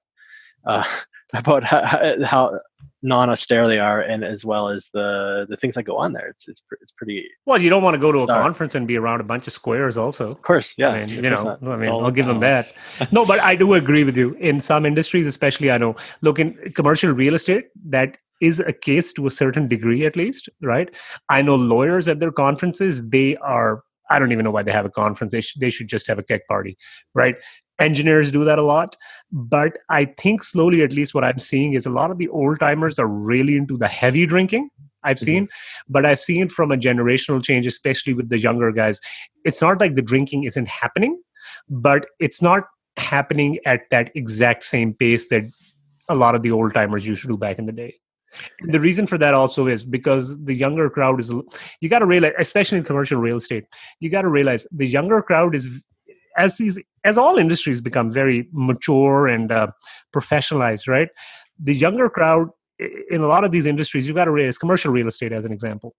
about how non-austere they are, and as well as the things that go on there. It's pretty. Well, you don't want to go to a conference and be around a bunch of squares also. Of course, yeah. I mean, I'll give them that. No, but I do agree with you. In some industries, especially, I know, look, in commercial real estate, that is a case to a certain degree, at least, right? I know lawyers at their conferences, I don't even know why they have a conference. They should just have a keg party, right? Engineers do that a lot. But I think slowly, at least what I'm seeing is a lot of the old timers are really into the heavy drinking. I've seen, but I've seen from a generational change, especially with the younger guys, it's not like the drinking isn't happening, but it's not happening at that exact same pace that a lot of the old timers used to do back in the day. And the reason for that also is because the younger crowd you got to realize, especially in commercial real estate, you got to realize the younger crowd is, as all industries become very mature and professionalized, right? The younger crowd in a lot of these industries, you got to realize, commercial real estate as an example,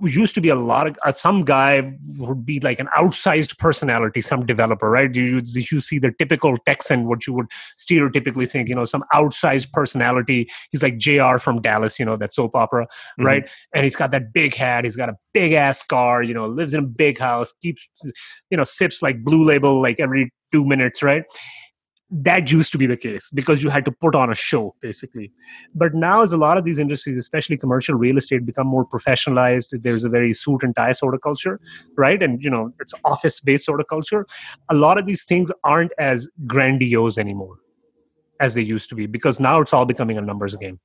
used to be a lot of some guy would be like an outsized personality, some developer, right? You see the typical Texan, what you would stereotypically think, some outsized personality. He's like JR from Dallas, that soap opera, right? And he's got that big hat, he's got a big ass car, lives in a big house, keeps, sips like Blue Label like every 2 minutes, right? That used to be the case because you had to put on a show, basically. But now, as a lot of these industries, especially commercial real estate, become more professionalized, there's a very suit and tie sort of culture, right? And, it's office-based sort of culture. A lot of these things aren't as grandiose anymore as they used to be because now it's all becoming a numbers game.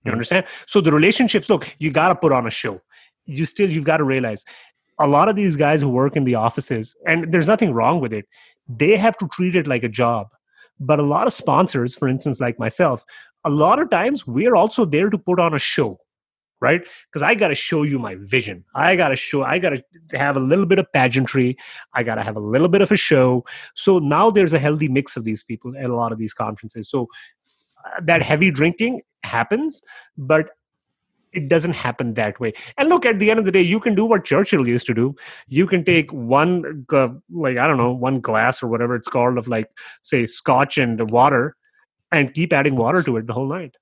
You understand? So the relationships, look, you got to put on a show. You've got to realize a lot of these guys who work in the offices, and there's nothing wrong with it, they have to treat it like a job. But a lot of sponsors, for instance, like myself, a lot of times we're also there to put on a show. right? Because I got to show you my vision. I got to have a little bit of pageantry. I got to have a little bit of a show. So now there's a healthy mix of these people at a lot of these conferences. So that heavy drinking happens, but it doesn't happen that way. And look, at the end of the day, you can do what Churchill used to do. You can take one, like, I don't know, one glass or whatever it's called of, like, say, scotch and water, and keep adding water to it the whole night.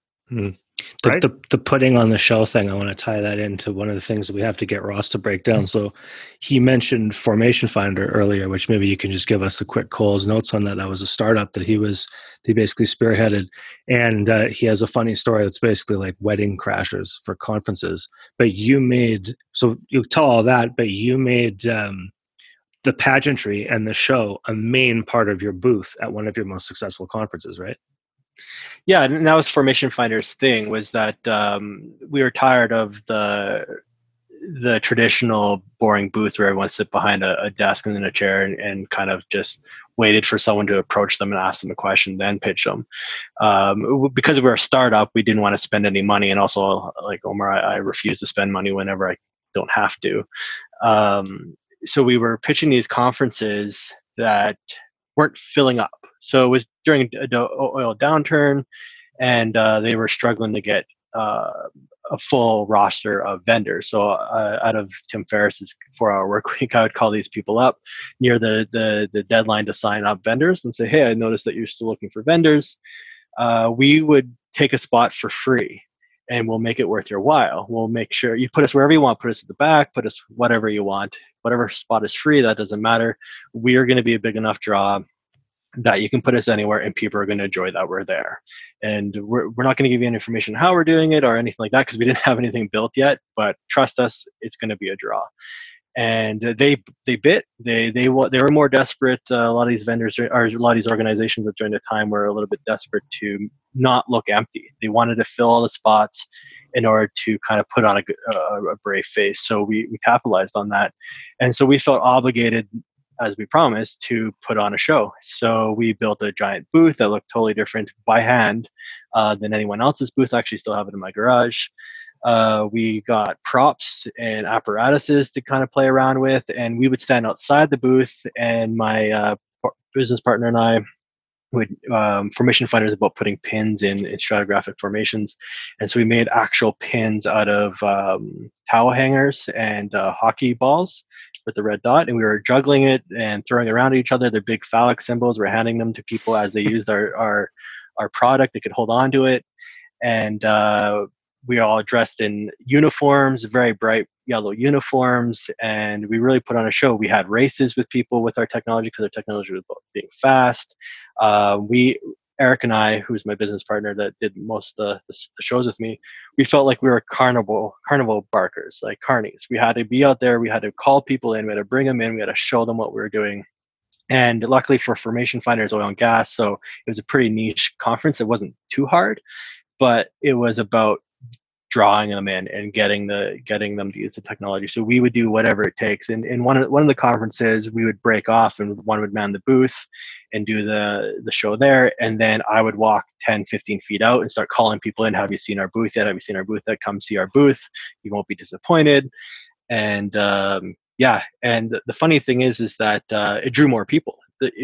Right? The putting on the show thing, I want to tie that into one of the things that we have to get Ross to break down. So he mentioned Formation Finder earlier, which maybe you can just give us a quick Cole's notes on that. That was a startup that he basically spearheaded. And he has a funny story that's basically like wedding crashers for conferences. But so you tell all that, but you made the pageantry and the show a main part of your booth at one of your most successful conferences, right? Yeah, and that was Formation Finder's thing, was that we were tired of the traditional boring booth where everyone sit behind a desk and in a chair and kind of just waited for someone to approach them and ask them a question, then pitch them. Because we're a startup, we didn't want to spend any money, and also, like Omar, I refuse to spend money whenever I don't have to. So we were pitching these conferences that weren't filling up. So it was during the oil downturn, and they were struggling to get a full roster of vendors. So out of Tim Ferriss's 4-hour work week, I would call these people up near the deadline to sign up vendors and say, hey, I noticed that you're still looking for vendors. We would take a spot for free, and we'll make it worth your while. We'll make sure you put us wherever you want, put us at the back, put us whatever you want. Whatever spot is free, that doesn't matter. We are going to be a big enough draw that you can put us anywhere and people are going to enjoy that we're there. And we're not going to give you any information how we're doing it or anything like that, because we didn't have anything built yet, but trust us, it's going to be a draw. And they bit. They were more desperate. A lot of these vendors or a lot of these organizations that during the time were a little bit desperate to not look empty. They wanted to fill all the spots in order to kind of put on a brave face. So we capitalized on that, and so we felt obligated, as we promised, to put on a show. So we built a giant booth that looked totally different by hand than anyone else's booth. I actually still have it in my garage. We got props and apparatuses to kind of play around with, and we would stand outside the booth, and my business partner and I would Formation Finder is about putting pins in stratigraphic formations, and so we made actual pins out of towel hangers and hockey balls with the red dot, and we were juggling it and throwing it around at each other. They're big phallic symbols. We're handing them to people as they used our product. They could hold on to it, and we all dressed in uniforms, very bright yellow uniforms, and we really put on a show. We had races with people with our technology because our technology was being fast. Eric and I, who's my business partner that did most of the shows with me, we felt like we were carnival barkers, like carnies. We had to be out there. We had to call people in. We had to bring them in. We had to show them what we were doing. And luckily for Formation Finders, oil and gas, so it was a pretty niche conference. It wasn't too hard, but it was about drawing them in and getting them to use the technology. So we would do whatever it takes. And in one of the conferences, we would break off and one would man the booth and do the show there. And then I would walk 10, 15 feet out and start calling people in. Have you seen our booth yet? Have you seen our booth yet? Come see our booth. You won't be disappointed. And and the funny thing is that it drew more people.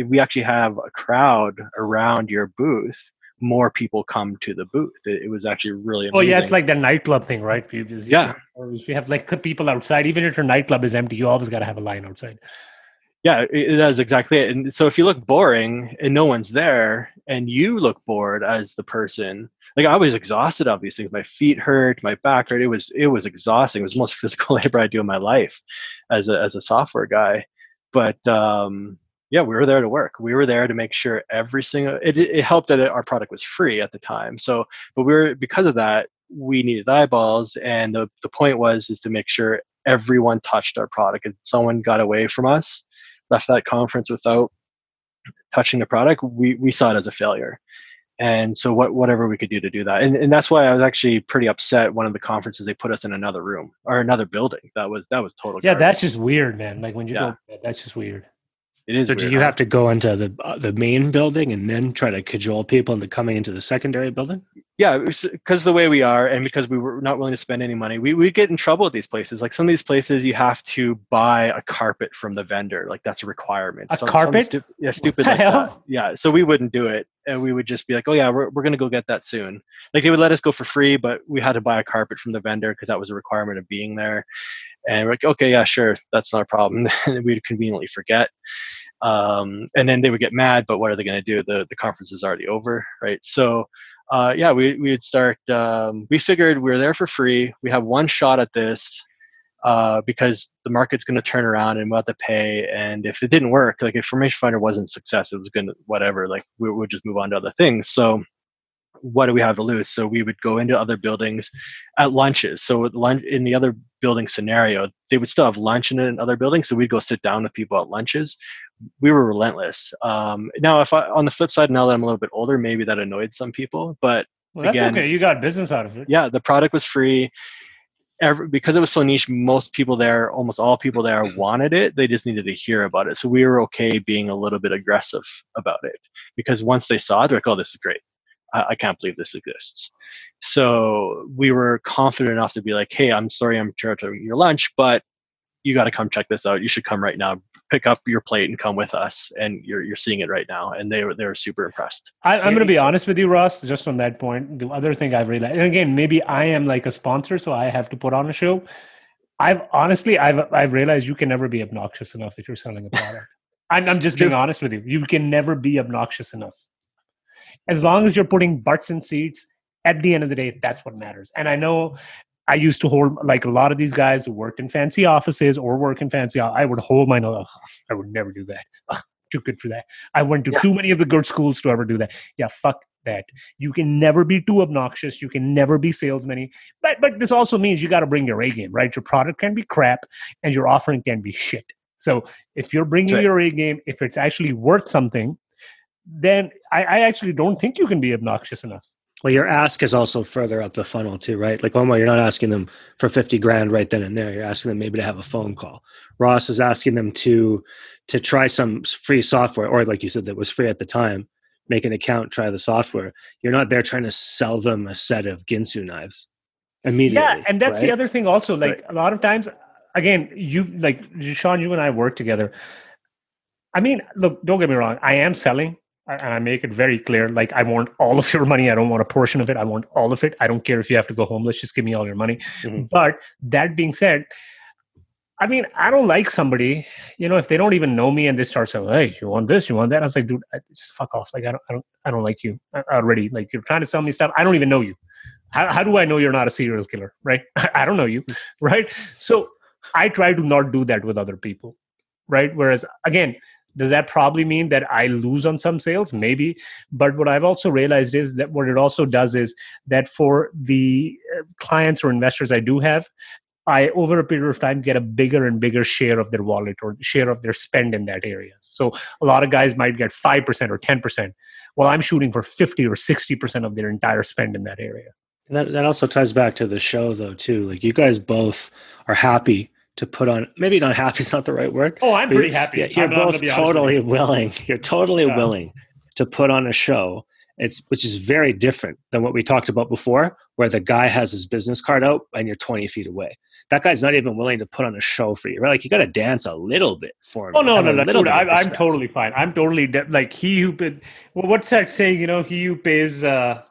We actually have a crowd around your booth. More people come to the booth. It was actually really amazing. Oh yeah, it's like the nightclub thing, right? If you have like people outside, even if your nightclub is empty, you always got to have a line outside. Yeah, that's exactly it. And so if you look boring and no one's there, and you look bored as the person, like I was exhausted of these things. My feet hurt, my back hurt. It was exhausting. It was the most physical labor I do in my life as a software guy. But yeah, we were there to work. We were there to make sure it helped that our product was free at the time. So, but because of that, we needed eyeballs. And the point is to make sure everyone touched our product. If someone got away from us, left that conference without touching the product, we saw it as a failure. And so whatever we could do to do that. And that's why I was actually pretty upset. One of the conferences, they put us in another room or another building. That was total. Yeah, garbage. that's just weird, man. Like when you go, that's just weird. It is So weird. do you have to go into the main building and then try to cajole people into coming into the secondary building? Yeah, because the way we are, and because we were not willing to spend any money, we get in trouble at these places. Like some of these places, you have to buy a carpet from the vendor. Like that's a requirement. A Something carpet? yeah, What stupid the like that. hell? Yeah, so we wouldn't do it, and we would just be like, oh yeah, we're gonna go get that soon. Like they would let us go for free, but we had to buy a carpet from the vendor because that was a requirement of being there. And we're like, okay, yeah, sure, that's not a problem. And we'd conveniently forget. And then they would get mad, but what are they going to do? The conference is already over, right? So yeah, we would start. We figured we were there for free. We have one shot at this because the market's going to turn around and we'll have to pay. And if it didn't work, like if Formation Finder wasn't a success, it was going to whatever. Like we would just move on to other things. So what do we have to lose? So we would go into other buildings at lunches. So at lunch in the other building scenario, they would still have lunch in another building. So we'd go sit down with people at lunches. We were relentless. Now, if on the flip side, now that I'm a little bit older, maybe that annoyed some people. But Well, that's again, okay. You got business out of it. yeah, the product was free. Because it was so niche, most people there, almost all people there wanted it. They just needed to hear about it. So we were okay being a little bit aggressive about it because once they saw it, they're like, oh, this is great. I can't believe this exists. So we were confident enough to be like, hey, I'm sorry I'm interrupting your lunch, but you got to come check this out. You should come right now. Pick up your plate and come with us. And you're seeing it right now. And they were super impressed. I'm going to be honest with you, Ross, just on that point. The other thing I've realized, and again, maybe I am like a sponsor, so I have to put on a show. I've realized you can never be obnoxious enough if you're selling a product. I'm just being honest with you. You can never be obnoxious enough. As long as you're putting butts in seats, at the end of the day, that's what matters. And I know I used to hold, like a lot of these guys who worked in fancy offices or work in fancy, I would hold my nose. I would never do that. Too good for that. I went to too many of the good schools to ever do that. Yeah, fuck that. You can never be too obnoxious. You can never be salesman-y. But this also means you got to bring your A game, right? Your product can be crap and your offering can be shit. So if you're bringing your A game, if it's actually worth something, then I actually don't think you can be obnoxious enough. Well, your ask is also further up the funnel too, right? Like Omar, you're not asking them for 50 grand right then and there. You're asking them maybe to have a phone call. Ross is asking them to try some free software, or like you said, that was free at the time. Make an account, try the software. You're not there trying to sell them a set of Ginsu knives immediately. Yeah, and that's the other thing also. Like a lot of times, again, Sean, you and I work together. I mean, look, don't get me wrong. I am selling. And I make it very clear, like, I want all of your money. I don't want a portion of it. I want all of it. I don't care if you have to go homeless. Just give me all your money. Mm-hmm. But that being said, I mean, I don't like somebody, if they don't even know me and they start saying, hey, you want this, you want that. I was like, dude, just fuck off. Like, I don't like you already. Like, you're trying to sell me stuff. I don't even know you. How do I know you're not a serial killer? Right. I don't know you. Right. So I try to not do that with other people. Right. Whereas, again, does that probably mean that I lose on some sales? Maybe. But what I've also realized is that what it also does is that for the clients or investors I do have, I, over a period of time, get a bigger and bigger share of their wallet or share of their spend in that area. So a lot of guys might get 5% or 10%. Well, I'm shooting for 50 or 60% of their entire spend in that area. And that also ties back to the show, though, too. Like, you guys both are happy to put on, maybe not happy is not the right word. Oh, I'm pretty happy. You're both totally willing. You're totally willing to put on a show, which is very different than what we talked about before, where the guy has his business card out and you're 20 feet away. That guy's not even willing to put on a show for you, right? Like, you got to dance a little bit for him. Oh, no. Dude, I'm totally fine. I'm totally, like, he who, what's that saying, he who pays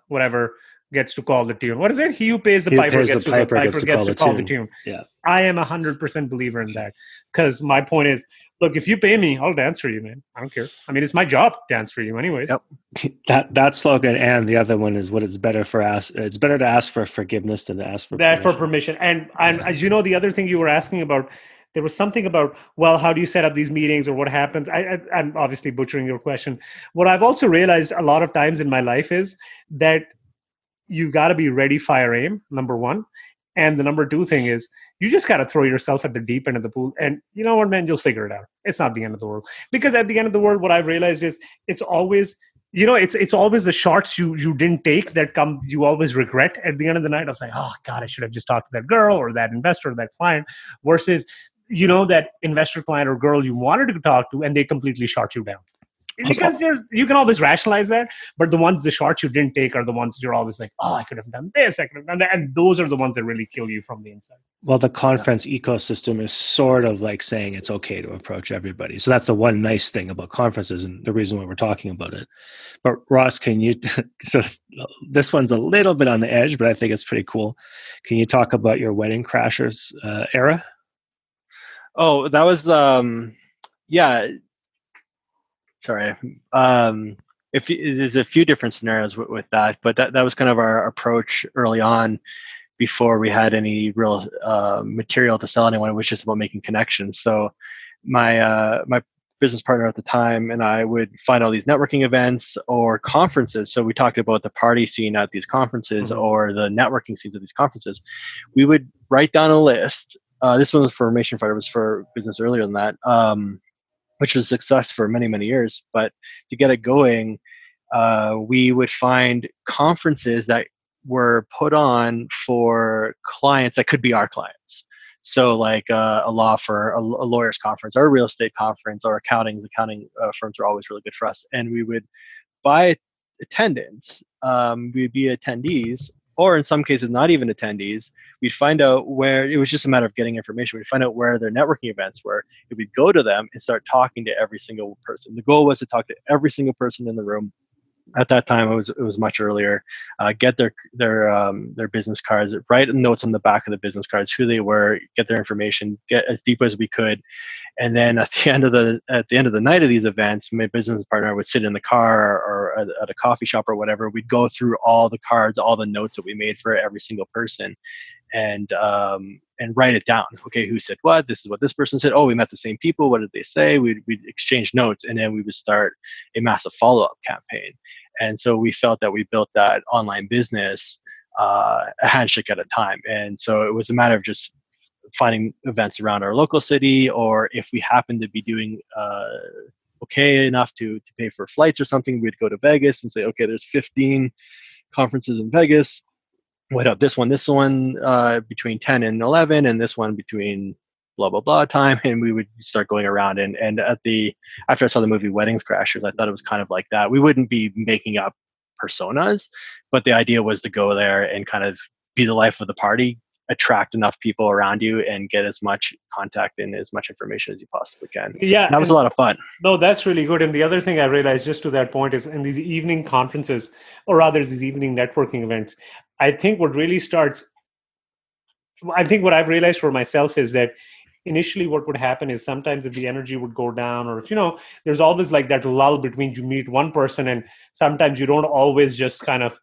whatever gets to call the tune. What is it? He who pays the piper gets to call the tune. Yeah. I am 100% believer in that. Because my point is, look, if you pay me, I'll dance for you, man. I don't care. I mean, it's my job to dance for you anyways. Yep. That slogan, and the other one is it's better to ask for forgiveness than to ask for permission. And as you know, the other thing you were asking about, there was something about, well, how do you set up these meetings or what happens? I'm obviously butchering your question. What I've also realized a lot of times in my life is that you got to be ready, fire, aim, number one. And the number two thing is you just got to throw yourself at the deep end of the pool. And you know what, man, you'll figure it out. It's not the end of the world. Because at the end of the world, what I've realized is it's always, it's always the shots you didn't take that you always regret at the end of the night. I was like, oh God, I should have just talked to that girl or that investor or that client, versus that investor client or girl you wanted to talk to, and they completely shot you down. Because you can always rationalize that, but the shots you didn't take are the ones you're always like, oh, I could have done this, I could have done that, and those are the ones that really kill you from the inside. Well, the conference ecosystem is sort of like saying it's okay to approach everybody. So that's the one nice thing about conferences and the reason why we're talking about it. But Ross, can you, so this one's a little bit on the edge, but I think it's pretty cool. Can you talk about your Wedding Crashers era? Oh, that was, yeah. Sorry. There's a few different scenarios with that, but that was kind of our approach early on before we had any real material to sell anyone. It was just about making connections. So my business partner at the time and I would find all these networking events or conferences. So we talked about the party scene at these conferences or the networking scenes at these conferences. We would write down a list. This one was for Formation Fighter, was for business earlier than that. Which was a success for many, many years. But to get it going, we would find conferences that were put on for clients that could be our clients. So like a lawyer's conference or a real estate conference or accounting firms are always really good for us. And we would buy attendance. We'd be attendees, or in some cases, not even attendees. We'd find out where, it was just a matter of getting information. We'd find out where their networking events were. We'd go to them and start talking to every single person. The goal was to talk to every single person in the room. At that time, it was much earlier. Get their business cards, write notes on the back of the business cards, who they were, get their information, get as deep as we could, and then at the end of the night of these events, my business partner would sit in the car or at a coffee shop or whatever. We'd go through all the cards, all the notes that we made for every single person, and write it down. Okay, who said what? This is what this person said. Oh, we met the same people. What did they say? We'd exchange notes, and then we would start a massive follow-up campaign. And so we felt that we built that online business a handshake at a time. And so it was a matter of just finding events around our local city, or if we happened to be doing okay enough to pay for flights or something, we'd go to Vegas and say, okay, there's 15 conferences in Vegas. What up? This one between 10 and 11, and this one between blah blah blah time. And we would start going around. And after I saw the movie Weddings Crashers, I thought it was kind of like that. We wouldn't be making up personas, but the idea was to go there and kind of be the life of the party, attract enough people around you, and get as much contact and as much information as you possibly can. Yeah, and that was a lot of fun. No, that's really good. And the other thing I realized, just to that point, is in these evening conferences, or rather these evening networking events, I think what I've realized for myself is that initially what would happen is sometimes if the energy would go down, or if, there's always like that lull between you meet one person and sometimes you don't always just kind of,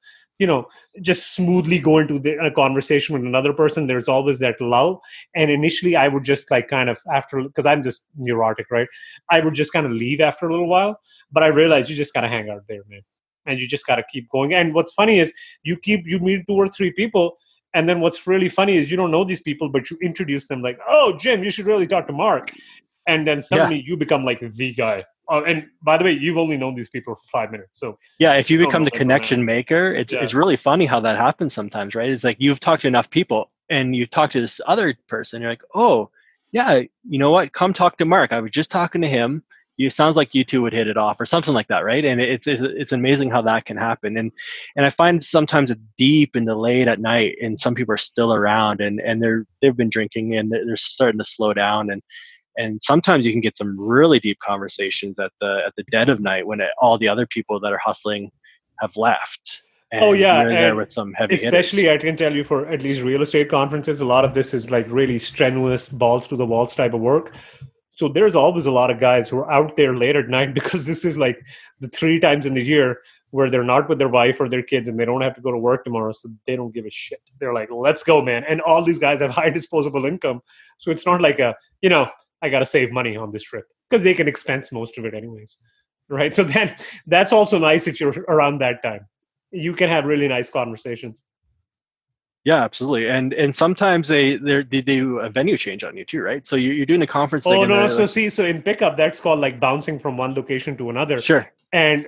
just smoothly go into a conversation with another person. There's always that lull. And initially I would just like kind of because I'm just neurotic, right? I would just kind of leave after a little while, but I realized you just got to hang out there, man. And you just got to keep going. And what's funny is you meet 2 or 3 people. And then what's really funny is you don't know these people, but you introduce them like, oh, Jim, you should really talk to Mark. And then suddenly you become like the guy. And by the way, you've only known these people for 5 minutes. So yeah, if you become the connection maker, it's really funny how that happens sometimes, right? It's like you've talked to enough people and you talk to this other person. You're like, oh, yeah, you know what? Come talk to Mark. I was just talking to him. It sounds like you two would hit it off or something like that, right? And it's amazing how that can happen. And I find sometimes it's deep in the late at night and some people are still around and they've been drinking and they're starting to slow down. And sometimes you can get some really deep conversations at the dead of night when all the other people that are hustling have left. And you're there with some heavy especially hitters. I can tell you for at least real estate conferences, a lot of this is like really strenuous, balls to the walls type of work. So there's always a lot of guys who are out there late at night because this is like the 3 times in the year where they're not with their wife or their kids and they don't have to go to work tomorrow. So they don't give a shit. They're like, let's go, man. And all these guys have high disposable income. So it's not like I got to save money on this trip because they can expense most of it anyways. Right. So then that's also nice if you're around that time. You can have really nice conversations. Yeah, absolutely. And sometimes they do a venue change on you too, right? So you're doing a conference. So in pickup, that's called like bouncing from one location to another. Sure. And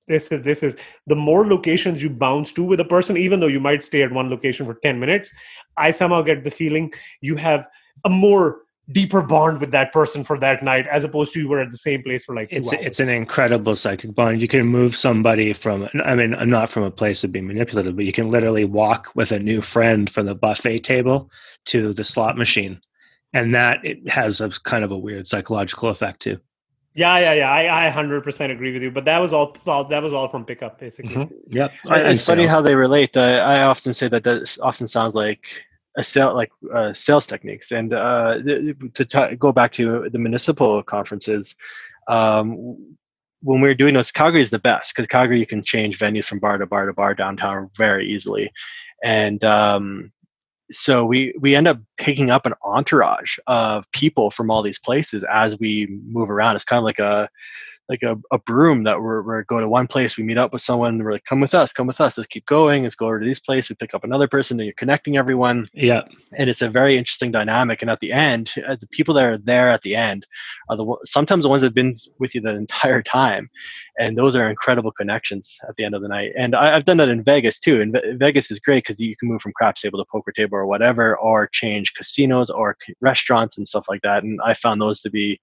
this is the more locations you bounce to with a person, even though you might stay at one location for 10 minutes, I somehow get the feeling you have a more deeper bond with that person for that night, as opposed to you were at the same place for like 2 hours. It's an incredible psychic bond. You can move somebody from, I mean, not from a place of being manipulative, but you can literally walk with a new friend from the buffet table to the slot machine. And that it has a kind of a weird psychological effect too. Yeah. I 100% agree with you. But that was all from pickup, basically. Mm-hmm. Yep. It's funny how they relate. I often say that often sounds like sales techniques. And go back to the municipal conferences, when we were doing those, Calgary is the best because Calgary you can change venues from bar to bar to bar downtown very easily, and so we end up picking up an entourage of people from all these places as we move around. It's kind of like a broom that we're go to one place, we meet up with someone, we're like, come with us, let's keep going, let's go over to this place, we pick up another person, and you're connecting everyone. Yeah. And it's a very interesting dynamic. And at the end, the people that are there at the end are sometimes the ones that have been with you the entire time. And those are incredible connections at the end of the night. And I've done that in Vegas too. And Vegas is great because you can move from craps table to poker table or whatever, or change casinos or restaurants and stuff like that. And I found those to be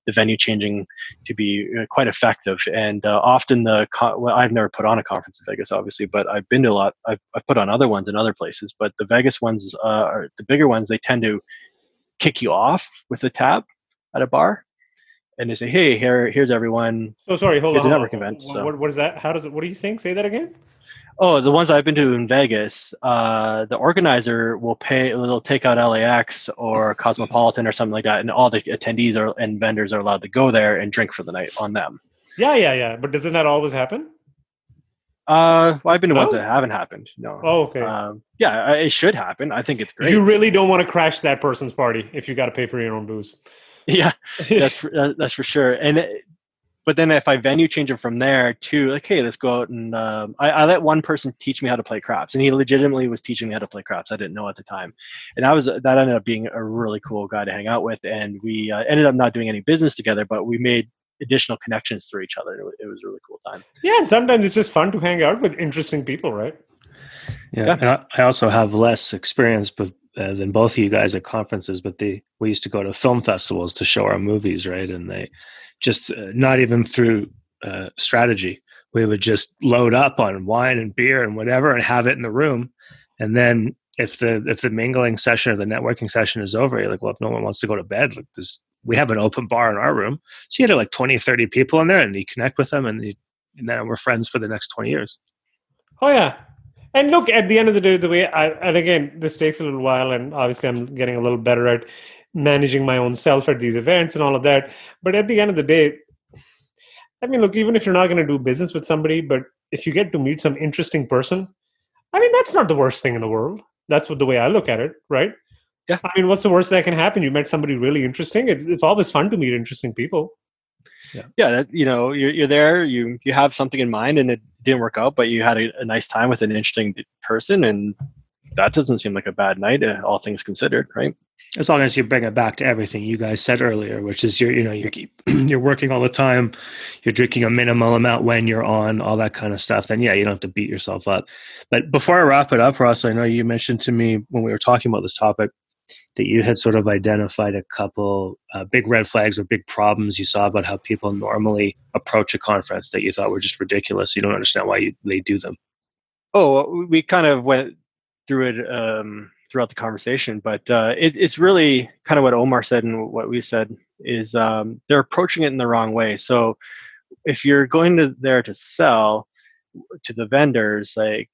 the venue changing to be quite effective. And often I've never put on a conference in Vegas, obviously, but I've been to a lot. I've put on other ones in other places, but the Vegas ones are the bigger ones. They tend to kick you off with a tab at a bar, and they say, "Hey, here's everyone." So sorry, hold on. Network event. So. What is that? How does it? What are you saying? Say that again. Oh, the ones I've been to in Vegas, the organizer will they'll take out LAX or Cosmopolitan or something like that, and all the attendees and vendors are allowed to go there and drink for the night on them. Yeah. But doesn't that always happen? Well, I've been to ones that haven't happened. No. Oh, okay. Yeah, it should happen. I think it's great. You really don't want to crash that person's party if you got to pay for your own booze. Yeah, that's for sure. But then if I venue change them from there to like, hey, let's go out and I let one person teach me how to play craps, and he legitimately was teaching me how to play craps. I didn't know at the time, and that ended up being a really cool guy to hang out with, and we ended up not doing any business together, but we made additional connections through each other. It was a really cool time. Yeah, and sometimes it's just fun to hang out with interesting people, right? Yeah. And I also have less experience with than both of you guys at conferences, but we used to go to film festivals to show our movies, right? And they just not even through strategy, we would just load up on wine and beer and whatever and have it in the room, and then if the mingling session or the networking session is over, you're like, well, if no one wants to go to bed, like this, we have an open bar in our room, so you had like 20, 30 people in there, and you connect with them, and then we're friends for the next 20 years. Oh yeah. And look, at the end of the day, and again, this takes a little while, and obviously I'm getting a little better at managing my own self at these events and all of that. But at the end of the day, I mean, look, even if you're not going to do business with somebody, but if you get to meet some interesting person, I mean, that's not the worst thing in the world. That's the way I look at it, right? Yeah. I mean, what's the worst that can happen? You met somebody really interesting. It's always fun to meet interesting people. Yeah, you're there, you have something in mind, and it didn't work out, but you had a nice time with an interesting person, and that doesn't seem like a bad night, all things considered, right? As long as you bring it back to everything you guys said earlier, which is you're working all the time, you're drinking a minimal amount when you're on, all that kind of stuff, then yeah, you don't have to beat yourself up. But before I wrap it up, Ross, I know you mentioned to me when we were talking about this topic that you had sort of identified a couple big red flags or big problems you saw about how people normally approach a conference that you thought were just ridiculous. You don't understand why they do them. Oh, we kind of went through it throughout the conversation, but it's really kind of what Omar said and what we said is they're approaching it in the wrong way. So if you're going there to sell to the vendors, like,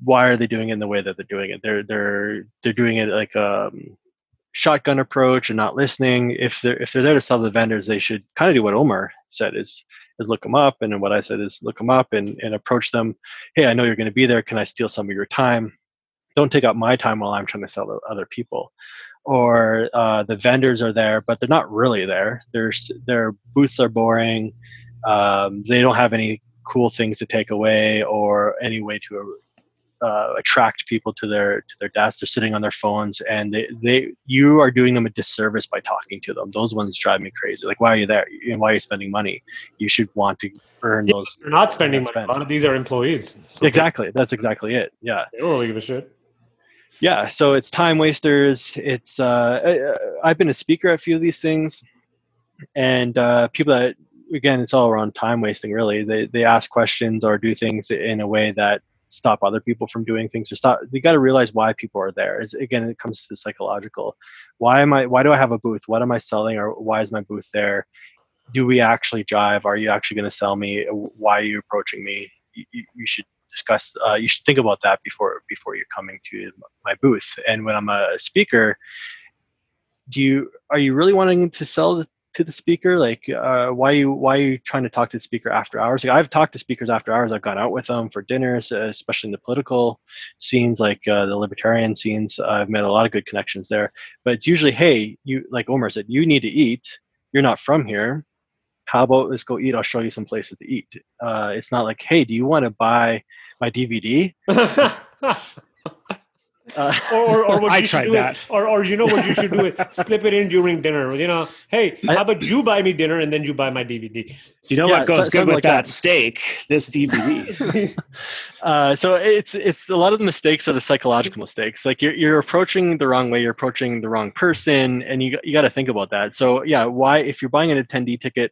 why are they doing it in the way that they're doing it? They're doing it like a shotgun approach and not listening. If they're there to sell the vendors, they should kind of do what Omar said is look them up, and then what I said is look them up and approach them. Hey, I know you're going to be there. Can I steal some of your time? Don't take up my time while I'm trying to sell to other people. Or the vendors are there, but they're not really there. Their booths are boring. They don't have any cool things to take away or any way to attract people to their desks. They're sitting on their phones, and you are doing them a disservice by talking to them. Those ones drive me crazy. Like, why are you there? And why are you spending money? You should want to earn those. You're not spending money. A lot of these are employees. So exactly. That's exactly it. Yeah. They don't really give a shit. Yeah, so it's time wasters. It's I've been a speaker at a few of these things, and people that, again, it's all around time wasting. Really, they ask questions or do things in a way that stop other people from doing things, or stop. You got to realize why people are there. Again, it comes to psychological. Why do I have a booth? What am I selling, or why is my booth there? Do we actually jive? Are you actually going to sell me? Why are you approaching me? You should discuss. You should think about that before you're coming to my booth. And when I'm a speaker, are you really wanting to sell to the speaker? Like, why are you trying to talk to the speaker after hours? Like, I've talked to speakers after hours. I've gone out with them for dinners, especially in the political scenes, like the libertarian scenes. I've made a lot of good connections there. But it's usually, hey, you, like Omar said, you need to eat. You're not from here. How about let's go eat? I'll show you some places to eat. It's not like, hey, do you want to buy my DVD? Or what I you should tried do that. it, or you know what you should do it, slip it in during dinner. Hey, how about you buy me dinner and then you buy my DVD? You know Yeah, what goes good something with like that that. steak? This DVD. So it's a lot of the mistakes are the psychological mistakes. Like you're approaching the wrong way, you're approaching the wrong person, and you got to think about that. So yeah, why, if you're buying an attendee ticket,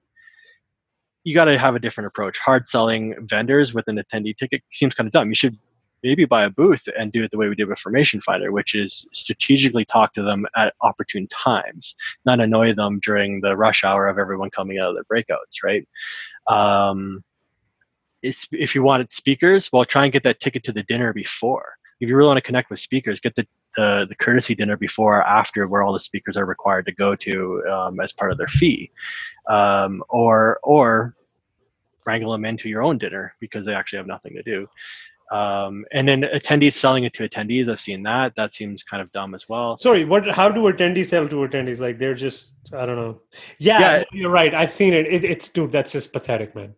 you got to have a different approach. Hard selling vendors with an attendee ticket seems kind of dumb. You should maybe buy a booth and do it the way we did with Formation Finder, which is strategically talk to them at opportune times, not annoy them during the rush hour of everyone coming out of their breakouts, right? Um, if you wanted speakers, well, try and get that ticket to the dinner before. If you really want to connect with speakers, get the courtesy dinner before or after, where all the speakers are required to go to as part of their fee, or wrangle them into your own dinner because they actually have nothing to do. And then attendees selling it to attendees, I've seen that. That seems kind of dumb as well. Sorry, how do attendees sell to attendees? Like they're just, I don't know. Yeah, Yeah, no, you're right. I've seen it. It's dude, that's just pathetic, man.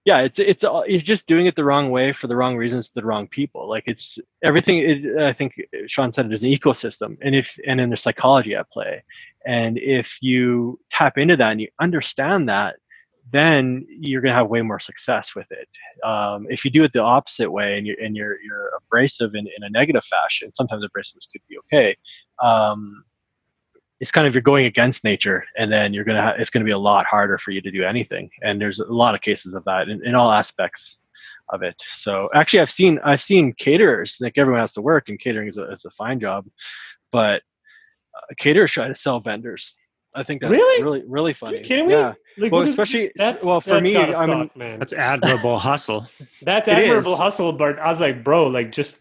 yeah, you're just doing it the wrong way for the wrong reasons to the wrong people. Like it's everything. I think Sean said it is an ecosystem, and then there's psychology at play. And if you tap into that and you understand that, then you're gonna have way more success with it. If you do it the opposite way and you're abrasive in a negative fashion, sometimes abrasiveness could be okay. It's kind of, you're going against nature, and then it's gonna be a lot harder for you to do anything. And there's a lot of cases of that in all aspects of it. So actually, I've seen caterers, like everyone has to work, and catering is a fine job, but caterers try to sell vendors. I think that's Really? really really Are you funny. kidding me? Yeah. Like, Well, what is especially, that's well, for that's me, gotta suck, man. That's admirable hustle. That's it admirable is. hustle, but I was like, bro, like just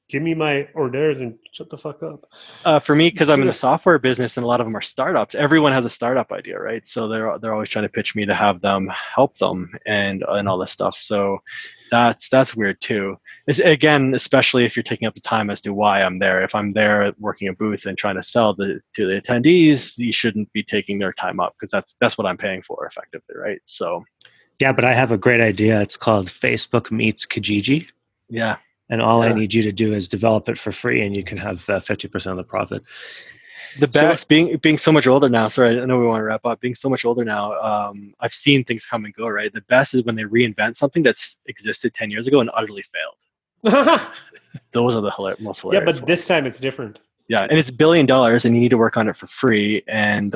give me my hors d'oeuvres and shut the fuck up. For me, because I'm in the software business and a lot of them are startups. Everyone has a startup idea, right? So they're always trying to pitch me to have them help them and all this stuff. So that's weird too. It's, again, especially if you're taking up the time as to why I'm there. If I'm there working a booth and trying to sell to the attendees, you shouldn't be taking their time up, because that's what I'm paying for effectively, right? So Yeah, but I have a great idea. It's called Facebook Meets Kijiji. yeah. And all I Yeah. need you to do is develop it for free, and you can have 50% of the profit. The best, being so much older now. Sorry, I know we want to wrap up. Being so much older now, I've seen things come and go. Right, the best is when they reinvent something that's existed 10 years ago and utterly failed. Those are the most Yeah, hilarious but this ones. time it's different. Yeah, and it's $1 billion, and you need to work on it for free, and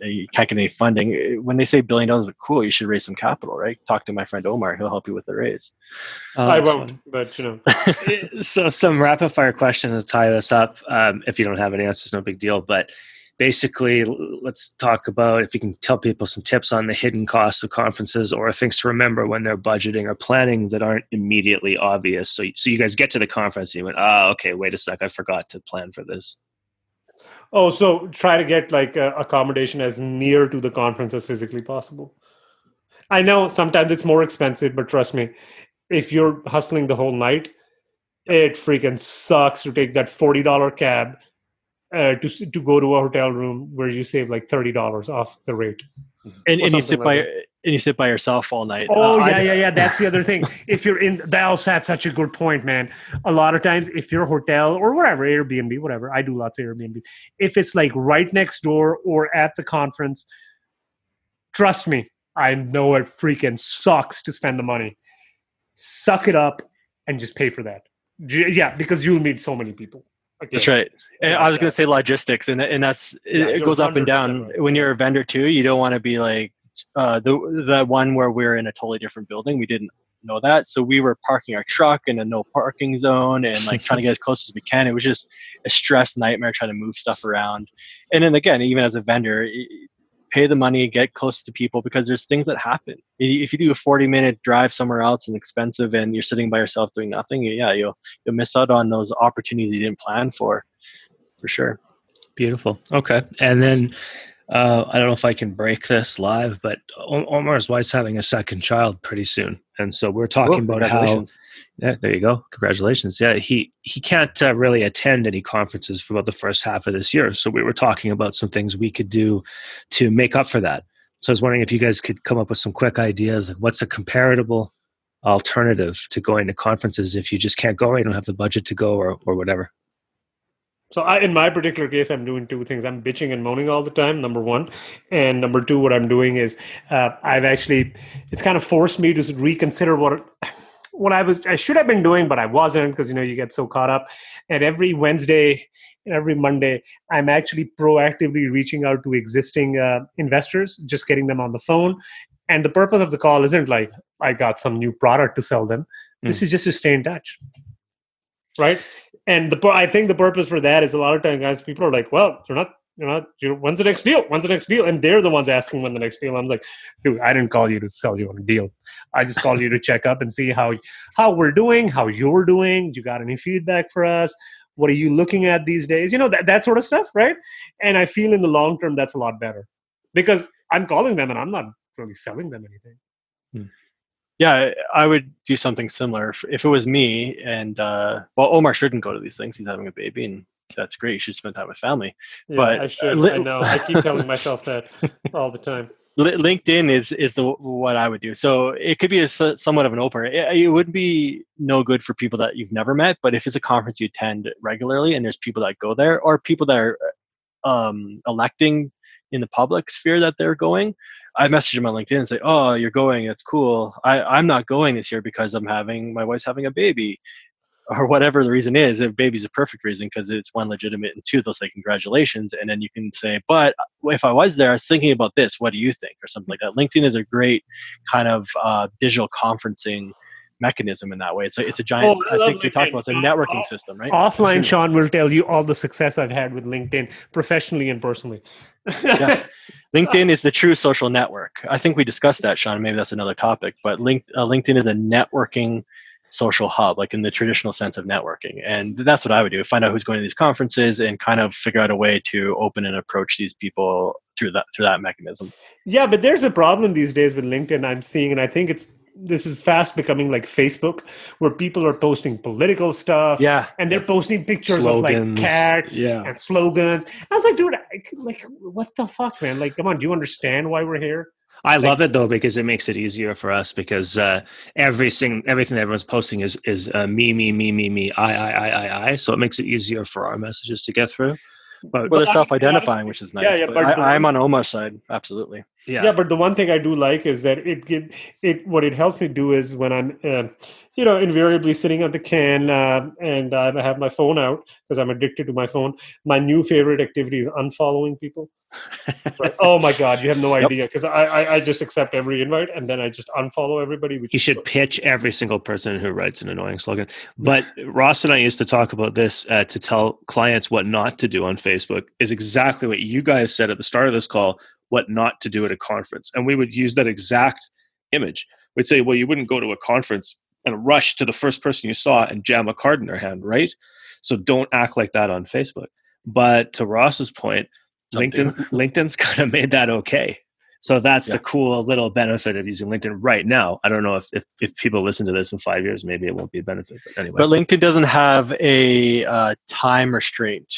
you can't get any funding. When they say $1 billion, cool, you should raise some capital, right? Talk to my friend Omar; he'll help you with the raise. I won't, but you know. So some rapid fire questions to tie this up. If you don't have any answers, no big deal. But basically, let's talk about if you can tell people some tips on the hidden costs of conferences or things to remember when they're budgeting or planning that aren't immediately obvious. So you guys get to the conference and you went, okay, wait a sec, I forgot to plan for this. Oh, so try to get like accommodation as near to the conference as physically possible. I know sometimes it's more expensive, but trust me, if you're hustling the whole night, it freaking sucks to take that $40 cab to go to a hotel room where you save like $30 off the rate. And you something sit like by that. and you sit by yourself all night. Oh yeah. That's the other thing. If you're in, that's such a good point, man. A lot of times, if you're a hotel or whatever, Airbnb, whatever, I do lots of Airbnb. If it's like right next door or at the conference, trust me, I know it freaking sucks to spend the money. Suck it up and just pay for that. Yeah, because you'll meet so many people. Okay. That's right. And Yeah, I was going to say logistics, and that's it you're goes up and 100% down. right. When you're a vendor too, you don't want to be like the one where we're in a totally different building. We didn't know that, so we were parking our truck in a no parking zone and like trying to get as close as we can. It was just a stress nightmare trying to move stuff around. And then again, even as a vendor, pay the money, get close to people, because there's things that happen. If you do a 40-minute drive somewhere else and expensive and you're sitting by yourself doing nothing, yeah, you'll miss out on those opportunities you didn't plan for sure. Beautiful. Okay. And then I don't know if I can break this live, but Omar's wife's having a second child pretty soon. And so we're talking about how, yeah, there you go. Congratulations. Yeah. He can't really attend any conferences for about the first half of this year. So we were talking about some things we could do to make up for that. So I was wondering if you guys could come up with some quick ideas. Like what's a comparable alternative to going to conferences if you just can't go, or you don't have the budget to go, or whatever? So in my particular case, I'm doing two things. I'm bitching and moaning all the time, number one. And number two, what I'm doing is it's kind of forced me to reconsider what I should have been doing, but I wasn't, because, you get so caught up. And every Wednesday and every Monday, I'm actually proactively reaching out to existing investors, just getting them on the phone. And the purpose of the call isn't like I got some new product to sell them. This is just to stay in touch. Right. And I think the purpose for that is a lot of times, guys, people are like, well, when's the next deal? When's the next deal? And they're the ones asking when the next deal. I'm like, dude, I didn't call you to sell you on a deal. I just called you to check up and see how we're doing, how you're doing. Do you got any feedback for us? What are you looking at these days? That sort of stuff. Right. And I feel in the long term, that's a lot better, because I'm calling them and I'm not really selling them anything. Yeah, I would do something similar if it was me. And Omar shouldn't go to these things. He's having a baby, and that's great. You should spend time with family. Yeah, but I should. I know. I keep telling myself that all the time. LinkedIn is what I would do. So it could be somewhat of an opener. It would be no good for people that you've never met, but if it's a conference you attend regularly and there's people that go there, or people that are electing in the public sphere that they're going, I message them on LinkedIn and say, "Oh, you're going? That's cool. I'm not going this year because my wife's having a baby." Or whatever the reason is. A baby's a perfect reason, because it's one, legitimate, and two, they'll say congratulations, and then you can say, but if I was there, I was thinking about this, what do you think, or something like that. LinkedIn is a great kind of digital conferencing mechanism in that way. It's a giant, I think we talked about, it's a networking system, right? Offline, Sean will tell you all the success I've had with LinkedIn, professionally and personally. Yeah. LinkedIn is the true social network. I think we discussed that, Sean. Maybe that's another topic, but LinkedIn is a networking social hub, like in the traditional sense of networking. And that's what I would do: find out who's going to these conferences and kind of figure out a way to open and approach these people through that mechanism. Yeah, but there's a problem these days with LinkedIn, I'm seeing, and I think this is fast becoming like Facebook, where people are posting political stuff. Yeah, and they're posting pictures slogans, of like cats and slogans. I was like, dude, like what the fuck, man? Like, come on, do you understand why we're here? I love it though, because it makes it easier for us, because everything everyone's posting is me, I. So it makes it easier for our messages to get through. But they're self-identifying, which is nice. Yeah, but I'm on Omar's side, absolutely. Yeah, but the one thing I do like is that what it helps me do is when I'm, invariably sitting at the can and I have my phone out because I'm addicted to my phone. My new favorite activity is unfollowing people. Right? Oh my God, you have no idea, because I just accept every invite and then I just unfollow everybody. You should pitch every single person who writes an annoying slogan. But Ross and I used to talk about this to tell clients what not to do on Facebook is exactly what you guys said at the start of this call, what not to do at a conference. And we would use that exact image. We'd say, well, you wouldn't go to a conference and rush to the first person you saw and jam a card in their hand, right? So don't act like that on Facebook. But to Ross's point, LinkedIn's kind of made that okay. So that's the cool little benefit of using LinkedIn right now. I don't know if people listen to this in 5 years, maybe it won't be a benefit. But anyway. But LinkedIn doesn't have a time restraint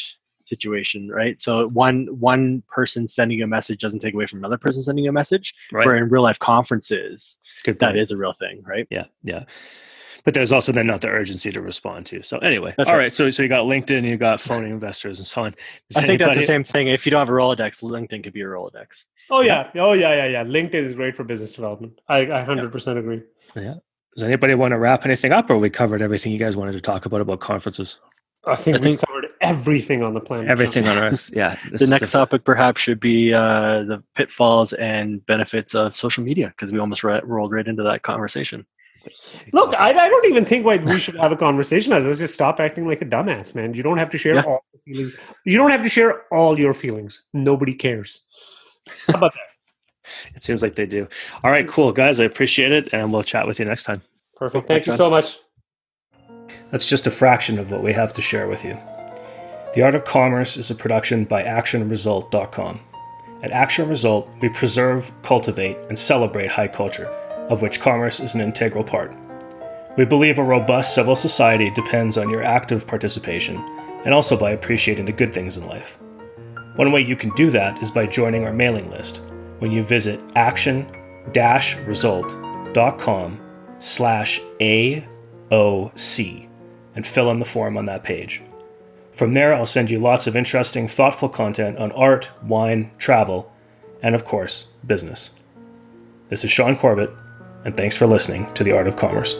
situation, right? So one person sending you a message doesn't take away from another person sending you a message. Right. Where in real life conferences, that is a real thing, right? Yeah. But there's also then not the urgency to respond to. So anyway, all right. So you got LinkedIn, you got phony investors and so on. I think that's the same thing. If you don't have a Rolodex, LinkedIn could be a Rolodex. Oh yeah. LinkedIn is great for business development. I 100% agree. Yeah. Does anybody want to wrap anything up, or we covered everything you guys wanted to talk about conferences? I think we've covered everything on the planet. Everything on Earth. Yeah. The next topic perhaps should be the pitfalls and benefits of social media, because we almost rolled right into that conversation. Look, I don't even think we should have a conversation. Let's just stop acting like a dumbass, man. You don't have to share all the feelings. You don't have to share all your feelings. Nobody cares. How about that? It seems like they do. All right, cool. Guys, I appreciate it, and we'll chat with you next time. Perfect. Thank you so much. That's just a fraction of what we have to share with you. The Art of Commerce is a production by actionresult.com. At Action Result, we preserve, cultivate, and celebrate high culture, of which commerce is an integral part. We believe a robust civil society depends on your active participation, and also by appreciating the good things in life. One way you can do that is by joining our mailing list when you visit action-result.com/AOC and fill in the form on that page. From there, I'll send you lots of interesting, thoughtful content on art, wine, travel, and of course, business. This is Sean Corbett, and thanks for listening to The Art of Commerce.